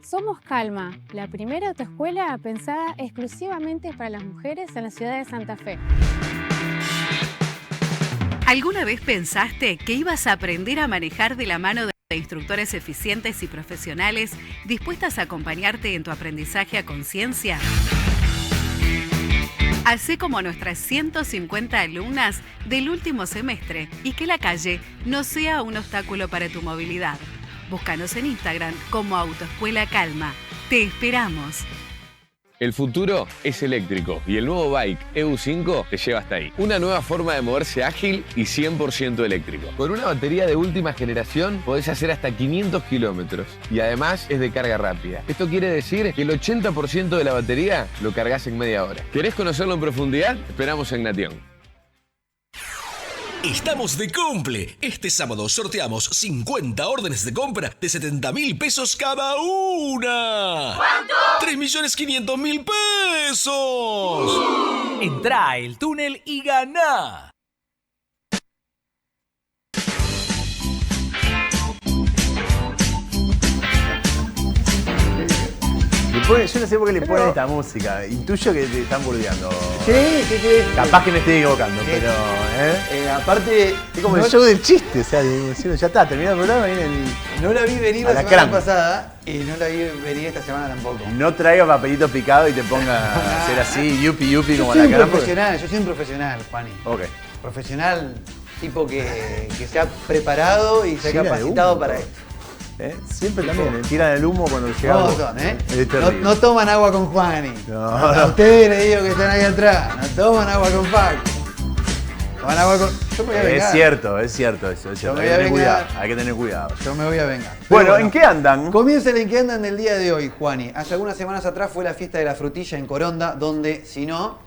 Somos Calma, la primera autoescuela pensada exclusivamente para las mujeres en la ciudad de Santa Fe. ¿Alguna vez pensaste que ibas a aprender a manejar de la mano de instructores eficientes y profesionales dispuestas a acompañarte en tu aprendizaje a conciencia? Hacé como nuestras 150 alumnas del último semestre y que la calle no sea un obstáculo para tu movilidad. Búscanos en Instagram como Autoescuela Calma. Te esperamos. El futuro es eléctrico y el nuevo Bike EU5 te lleva hasta ahí. Una nueva forma de moverse ágil y 100% eléctrico. Con una batería de última generación podés hacer hasta 500 kilómetros y además es de carga rápida. Esto quiere decir que el 80% de la batería lo cargas en media hora. ¿Querés conocerlo en profundidad? Te esperamos en Nation. Estamos de cumple. Este sábado sorteamos 50 órdenes de compra de 70.000 pesos cada una. ¿Cuánto? 3.500.000 pesos. Entrá a El Túnel y ganá. Yo no sé por qué le ponen esta música. Intuyo que te están burdeando. Sí. Capaz que me estoy equivocando, Sí. pero. Aparte. Es como el show del chiste, o sea, diciendo, ya está, terminó el programa y viene el. No la vi venir la semana Alacrán. pasada y no la vi venir esta semana tampoco. No traiga papelito picado y te ponga a hacer así, yupi como Yo la soy cara. un profesional, yo soy un profesional, Juani. Ok. Profesional, tipo que se ha preparado y se ha Llena de capacitado humo, para todo. esto. Siempre también, tiran el humo cuando llega. ¿Cómo son, Es terrible. No toman agua con Juani. No. A ustedes les digo que están ahí atrás. No toman agua con Paco. Toman agua con. Yo me voy a vengar. Es cierto eso. Yo me Hay voy a que tener cuidado, vengar. hay que tener cuidado. Yo me voy a vengar. Bueno, Pero ¿en qué andan? Comienza el en qué andan del día de hoy, Juani. Hace algunas semanas atrás fue la fiesta de la frutilla en Coronda, donde si no.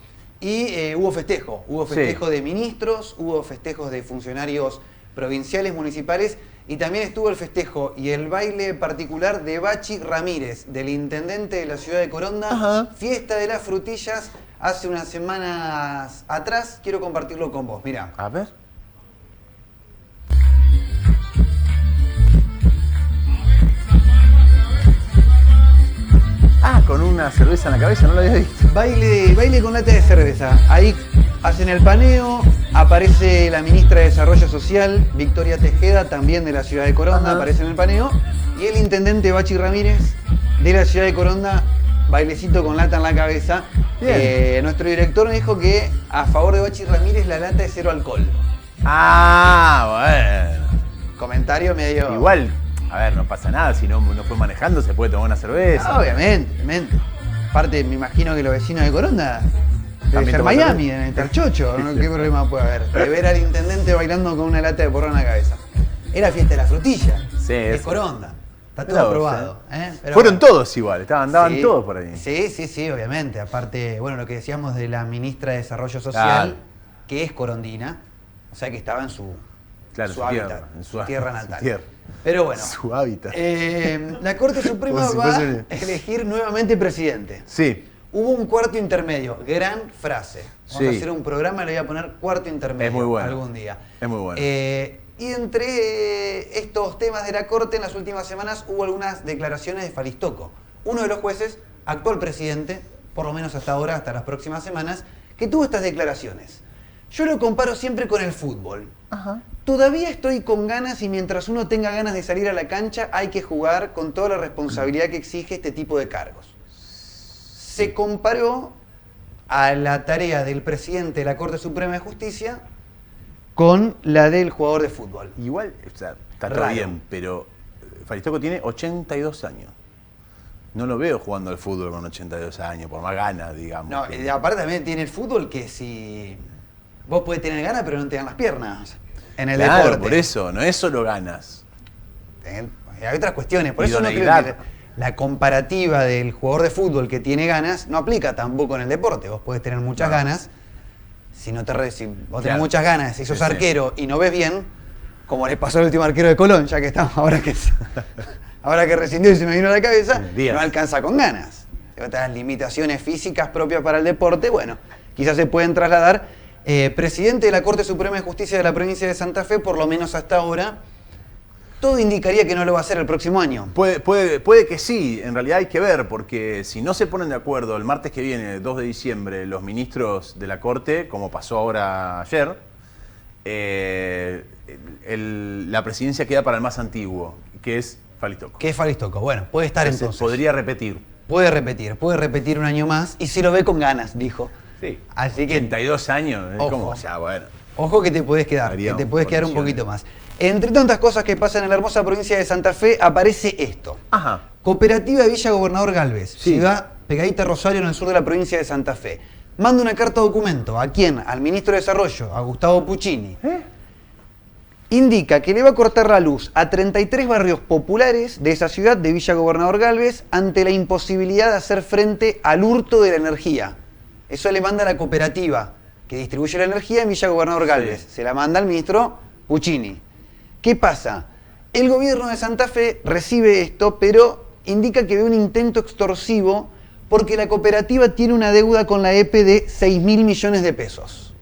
Y hubo festejo. Hubo festejo de ministros, hubo festejos de funcionarios provinciales, municipales. Y también estuvo el festejo y el baile particular de Bachi Ramírez, del intendente de la ciudad de Coronda. Ajá. Fiesta de las frutillas hace unas semanas atrás. Quiero compartirlo con vos. Mirá. A ver. Ah, con una cerveza en la cabeza, no lo había visto. Baile con lata de cerveza. Ahí hacen el paneo, aparece la ministra de Desarrollo Social, Victoria Tejeda, también de la ciudad de Coronda, aparece en el paneo. Y el intendente Bachi Ramírez, de la ciudad de Coronda, bailecito con lata en la cabeza. Nuestro director me dijo que a favor de Bachi Ramírez la lata es cero alcohol. Ah, bueno. Comentario medio... Igual, a ver, no pasa nada, si no fue manejando se puede tomar una cerveza. Ah, obviamente. Aparte, me imagino que los vecinos de Coronda debe También ser toman Miami, cerveza. en el Terchocho, ¿no? ¿Qué problema puede haber? De ver al intendente bailando con una lata de porro en la cabeza. Era fiesta de la frutilla. Sí, Es sí. Coronda. Está todo Mirá vos, aprobado. Pero Fueron bueno. todos igual, andaban Sí, todos por ahí. Sí, obviamente. Aparte, bueno, lo que decíamos de la ministra de Desarrollo Social, que es corondina, o sea que estaba en su Claro, hábitat, tierra, en su tierra natal. su tierra. Pero bueno, Su hábitat. la Corte Suprema Como si va fuese a elegir nuevamente presidente. Sí. Hubo un cuarto intermedio, gran frase. Vamos a Sí. hacer un programa, le voy a poner cuarto intermedio Es muy bueno. algún día. Es muy bueno. Y entre estos temas de la Corte, en las últimas semanas hubo algunas declaraciones de Falistoco, uno de los jueces, actual presidente, por lo menos hasta ahora, hasta las próximas semanas, que tuvo estas declaraciones. Yo lo comparo siempre con el fútbol. Todavía estoy con ganas y mientras uno tenga ganas de salir a la cancha hay que jugar con toda la responsabilidad que exige este tipo de cargos. Se comparó a la tarea del presidente de la Corte Suprema de Justicia con la del jugador de fútbol. Igual, o sea, está todo Raro. bien, pero Falistoco tiene 82 años. No lo veo jugando al fútbol con 82 años, por más ganas, digamos. No, y aparte también tiene el fútbol que si vos podés tener ganas pero no te dan las piernas en el Claro, deporte. por eso, no es solo ganas. Hay otras cuestiones, por eso no creo Idoneidad. que la comparativa del jugador de fútbol que tiene ganas no aplica tampoco en el deporte. Vos podés tener muchas ganas, si vos tenés Claro. muchas ganas y sos Sí, sí. arquero y no ves bien, como le pasó al último arquero de Colón, ya que estamos ahora que rescindió y se me vino a la cabeza, Díaz. no alcanza con ganas. Otras limitaciones físicas propias para el deporte, bueno, quizás se pueden trasladar presidente de la Corte Suprema de Justicia de la provincia de Santa Fe, por lo menos hasta ahora. Todo indicaría que no lo va a hacer el próximo año. Puede que sí, en realidad hay que ver, porque si no se ponen de acuerdo el martes que viene, 2 de diciembre, los ministros de la Corte, como pasó ahora ayer, la presidencia queda para el más antiguo, que es Falistoco. Que es Falistoco, bueno, puede estar entonces. Podría repetir. Puede repetir un año más, y si lo ve con ganas, dijo. Sí, así que 82 años, es ojo, como, o sea, bueno. Ojo que te puedes quedar, un poquito más. Entre tantas cosas que pasan en la hermosa provincia de Santa Fe, aparece esto. Ajá. Cooperativa Villa Gobernador Galvez, ciudad pegadita a Rosario en el sur de la provincia de Santa Fe. Manda una carta documento. ¿A quién? Al ministro de Desarrollo, a Gustavo Puccini. Indica que le va a cortar la luz a 33 barrios populares de esa ciudad de Villa Gobernador Galvez ante la imposibilidad de hacer frente al hurto de la energía. Eso le manda a la cooperativa que distribuye la energía en Villa Gobernador Galvez. Se la manda al ministro Puccini. ¿Qué pasa? El gobierno de Santa Fe recibe esto, pero indica que ve un intento extorsivo porque la cooperativa tiene una deuda con la EPE de 6.000 millones de pesos.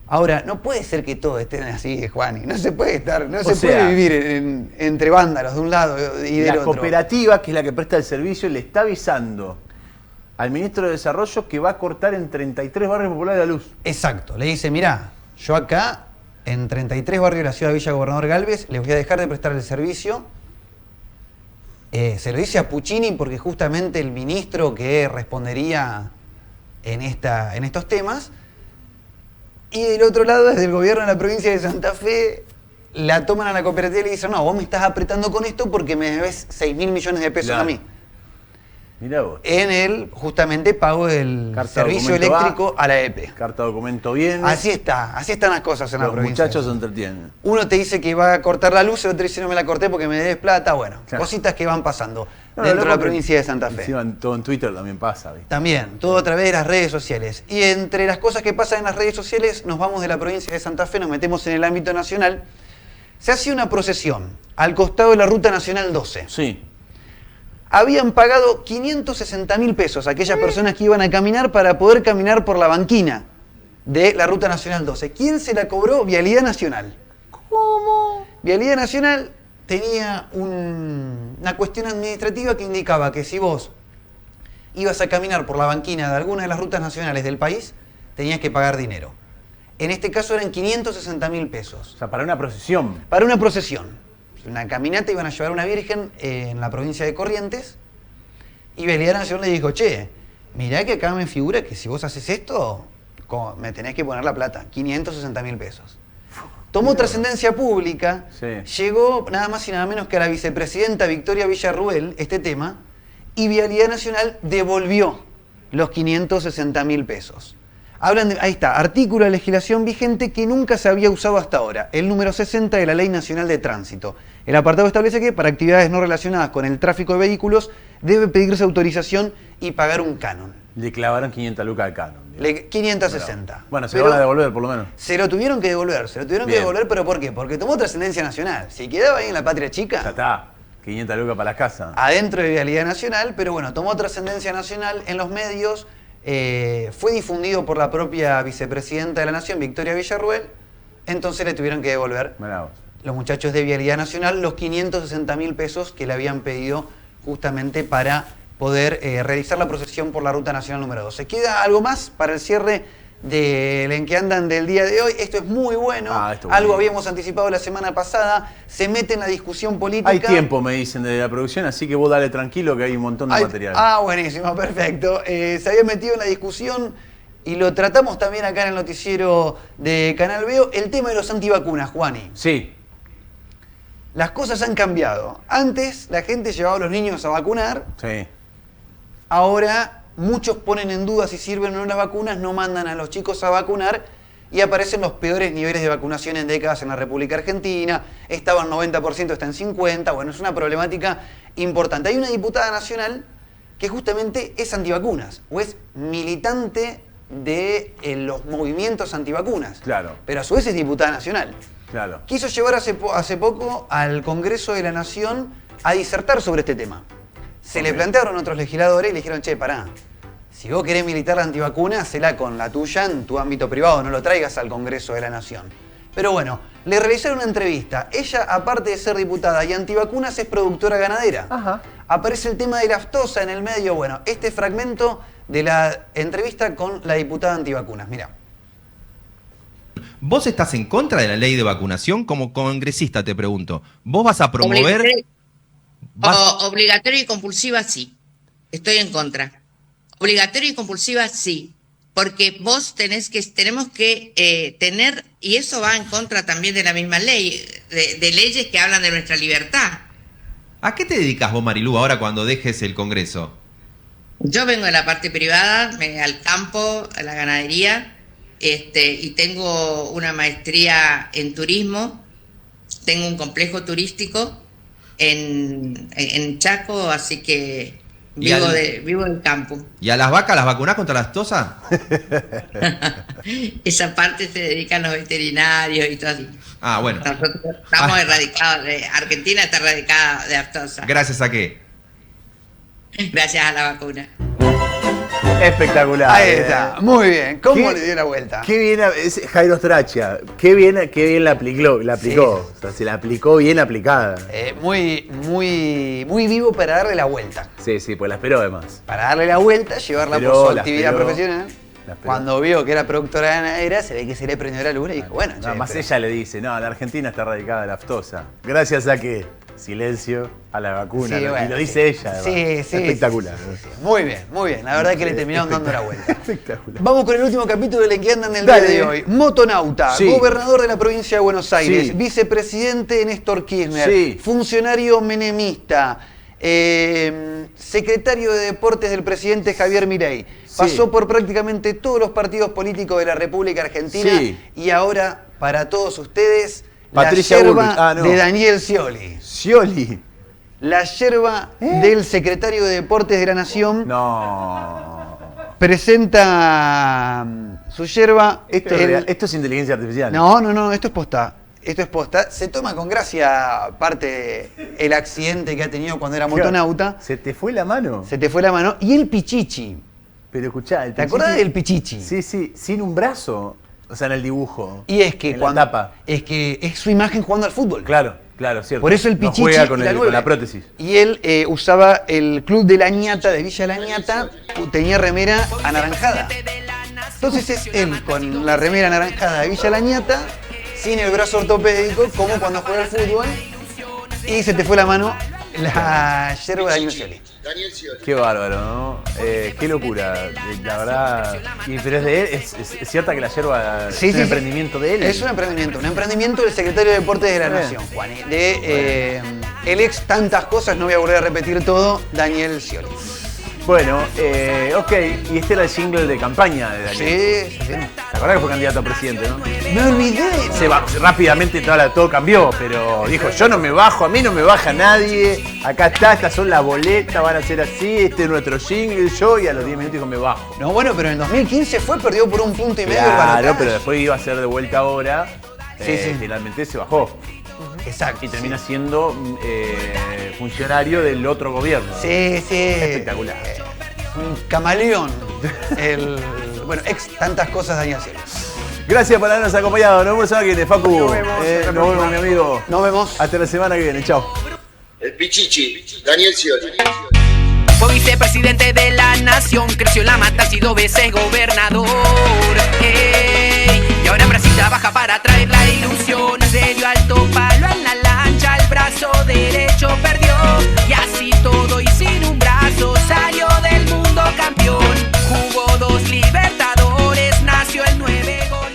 Ahora, no puede ser que todo estén así, Juani. No se puede puede vivir entre vándalos de un lado y del otro. La cooperativa, que es la que presta el servicio, le está avisando al ministro de Desarrollo que va a cortar en 33 barrios populares la luz. Exacto. Le dice, mirá, yo acá, en 33 barrios de la ciudad de Villa Gobernador Galvez, les voy a dejar de prestar el servicio. Se lo dice a Puccini porque justamente el ministro que respondería en estos temas. Y del otro lado, desde el gobierno de la provincia de Santa Fe, la toman a la cooperativa y le dicen, no, vos me estás apretando con esto porque me debes 6.000 millones de pesos a mí. Mirá vos. En el, justamente, pago del servicio eléctrico a la EPE. Carta documento viene. Así están las cosas en la provincia. Los muchachos se entretienen. Uno te dice que va a cortar la luz, el otro dice no me la corté porque me debes plata. Bueno, cositas que van pasando dentro de la provincia de Santa Fe. Encima, todo en Twitter también pasa. ¿Viste? También, todo a través de las redes sociales. Y entre las cosas que pasan en las redes sociales, nos vamos de la provincia de Santa Fe, nos metemos en el ámbito nacional. Se hace una procesión al costado de la Ruta Nacional 12. Sí. Habían pagado 560.000 pesos a aquellas personas que iban a caminar para poder caminar por la banquina de la Ruta Nacional 12. ¿Quién se la cobró? Vialidad Nacional. ¿Cómo? Vialidad Nacional tenía una cuestión administrativa que indicaba que si vos ibas a caminar por la banquina de alguna de las rutas nacionales del país, tenías que pagar dinero. En este caso eran 560.000 pesos. O sea, para una procesión. Para una procesión. Una caminata, iban a llevar a una virgen en la provincia de Corrientes y Vialidad Nacional le dijo, che, mirá que acá me figura que si vos haces esto, me tenés que poner la plata, 560.000 pesos. Tomó trascendencia pública, llegó nada más y nada menos que a la vicepresidenta Victoria Villarruel este tema y Vialidad Nacional devolvió los 560.000 pesos. Ahí está, artículo de legislación vigente que nunca se había usado hasta ahora, el número 60 de la Ley Nacional de Tránsito. El apartado establece que para actividades no relacionadas con el tráfico de vehículos debe pedirse autorización y pagar un canon. Le clavaron 500 lucas al canon. 560. Bueno, se lo van a devolver por lo menos. Se lo tuvieron que devolver, pero ¿por qué? Porque tomó trascendencia nacional. Si quedaba ahí en la patria chica... Ya está, 500 lucas para la casa. Adentro de Vialidad Nacional, pero bueno, tomó trascendencia nacional en los medios... fue difundido por la propia vicepresidenta de la Nación, Victoria Villarruel, entonces le tuvieron que devolver los muchachos de Vialidad Nacional los 560.000 pesos que le habían pedido justamente para poder realizar la procesión por la Ruta Nacional número 12. ¿Queda algo más para el cierre del En que andan del día de hoy? Esto es muy bueno, algo habíamos anticipado la semana pasada, se mete en la discusión política. Hay tiempo, me dicen de la producción, así que vos dale tranquilo que hay un montón de material. Buenísimo, perfecto. Se había metido en la discusión y lo tratamos también acá en el noticiero de Canal Veo, el tema de los antivacunas, Juani. Sí. Las cosas han cambiado. Antes la gente llevaba a los niños a vacunar. Sí. Ahora muchos ponen en duda si sirven o no las vacunas, no mandan a los chicos a vacunar y aparecen los peores niveles de vacunación en décadas en la República Argentina. Estaba en 90%, está en 50%. Bueno, es una problemática importante. Hay una diputada nacional que justamente es antivacunas o es militante de los movimientos antivacunas. Claro. Pero a su vez es diputada nacional. Claro. Quiso llevar hace poco al Congreso de la Nación a disertar sobre este tema. Se le plantearon otros legisladores y le dijeron, che, pará, Si vos querés militar la antivacuna, hacela con la tuya en tu ámbito privado, no lo traigas al Congreso de la Nación. Pero bueno, le realizaron una entrevista. Ella, aparte de ser diputada y antivacunas, es productora ganadera. Ajá. Aparece el tema de la aftosa en el medio. Bueno, este fragmento de la entrevista con la diputada antivacunas. Mirá. ¿Vos estás en contra de la ley de vacunación? Como congresista te pregunto. ¿Vos vas a promover...? Obligatoria y compulsiva, sí. Estoy en contra. Obligatoria y compulsiva, sí. Porque vos tenemos que tener, y eso va en contra también de la misma ley, de leyes que hablan de nuestra libertad. ¿A qué te dedicas vos, Marilú, ahora cuando dejes el Congreso? Yo vengo de la parte privada, al campo, a la ganadería, y tengo una maestría en turismo, tengo un complejo turístico en Chaco, así que vivo del campo. ¿Y a las vacas las vacunás contra la aftosa? Esa parte se dedican los veterinarios y todo así. Ah, bueno. Nosotros estamos erradicados, Argentina está erradicada de aftosa. ¿Gracias a qué? Gracias a la vacuna. Espectacular. Ahí está, muy bien. ¿Cómo le dio la vuelta? Qué bien, es Jairo Straccia. Qué bien la aplicó. Sí. O sea, se la aplicó bien aplicada. Muy vivo para darle la vuelta. Sí, pues la esperó además. Para darle la vuelta, llevarla por su actividad profesional. Cuando vio que era productora ganadera, se ve que se le prendió la luna y dijo, bueno, nada más ella le dice, no, la Argentina está erradicada de la aftosa. Gracias a que silencio a la vacuna. Sí, bueno, y lo dice ella, además. Sí. Espectacular. Sí. Muy bien. La verdad que le terminaron dando la vuelta. Espectacular. Vamos con el último capítulo de que andan el día de hoy. Motonauta, gobernador de la provincia de Buenos Aires, vicepresidente Néstor Kirchner, funcionario menemista, secretario de Deportes del presidente Javier Milei. Pasó por prácticamente todos los partidos políticos de la República Argentina y ahora, para todos ustedes, Patricia la yerba de Daniel Scioli. La yerba del secretario de Deportes de la Nación. Presenta su yerba. Esto es real. Esto es inteligencia artificial. No, esto es posta. Se toma con gracia parte el accidente que ha tenido cuando era motonauta. ¿Se te fue la mano? Se te fue la mano. Y el Pichichi. Pero escuchá, ¿te acordás del Pichichi? Sí, sin un brazo. O sea, en el dibujo. Y es que la tapa. Es que es su imagen jugando al fútbol. Claro, cierto. Por eso el Pichichi juega con la prótesis. Y él usaba el club de La Ñata, de Villa La Ñata, tenía remera anaranjada. Entonces es él con la remera anaranjada de Villa La Ñata, sin el brazo ortopédico, como cuando juega al fútbol, y se te fue la mano la yerba de Daniel Scioli. Qué bárbaro, ¿no? Qué locura, la verdad. Pero es de él, es cierta que la yerba es un emprendimiento de él. Es un emprendimiento del secretario de Deportes de la Nación, Juan. El ex tantas cosas, no voy a volver a repetir todo, Daniel Scioli. Bueno, ok, y este era el jingle de campaña de Daniel. Sí. ¿Te acordás que fue candidato a presidente, no? Me olvidé. Rápidamente todo cambió, pero dijo, yo no me bajo, a mí no me baja nadie, acá está, estas son las boletas, van a ser así, este es nuestro jingle, y a los 10 minutos dijo, me bajo. No, bueno, pero en el 2015 perdió por 1,5 puntos. Claro, pero después iba a ser de vuelta ahora, finalmente se bajó. Exacto. Y termina siendo funcionario del otro gobierno. Sí. Espectacular. Un camaleón. Ex tantas cosas Daniel Scioli. Gracias por habernos acompañado. Nos vemos la semana que viene, Facu. Nos vemos, mi amigo. Nos vemos. Hasta la semana que viene. Chao. El Pichichi, Daniel Scioli. Fue vicepresidente de la nación, creció en la mata, ha sido veces gobernador. Y ahora en Brasil trabaja para traer la ilusión. Se dio alto para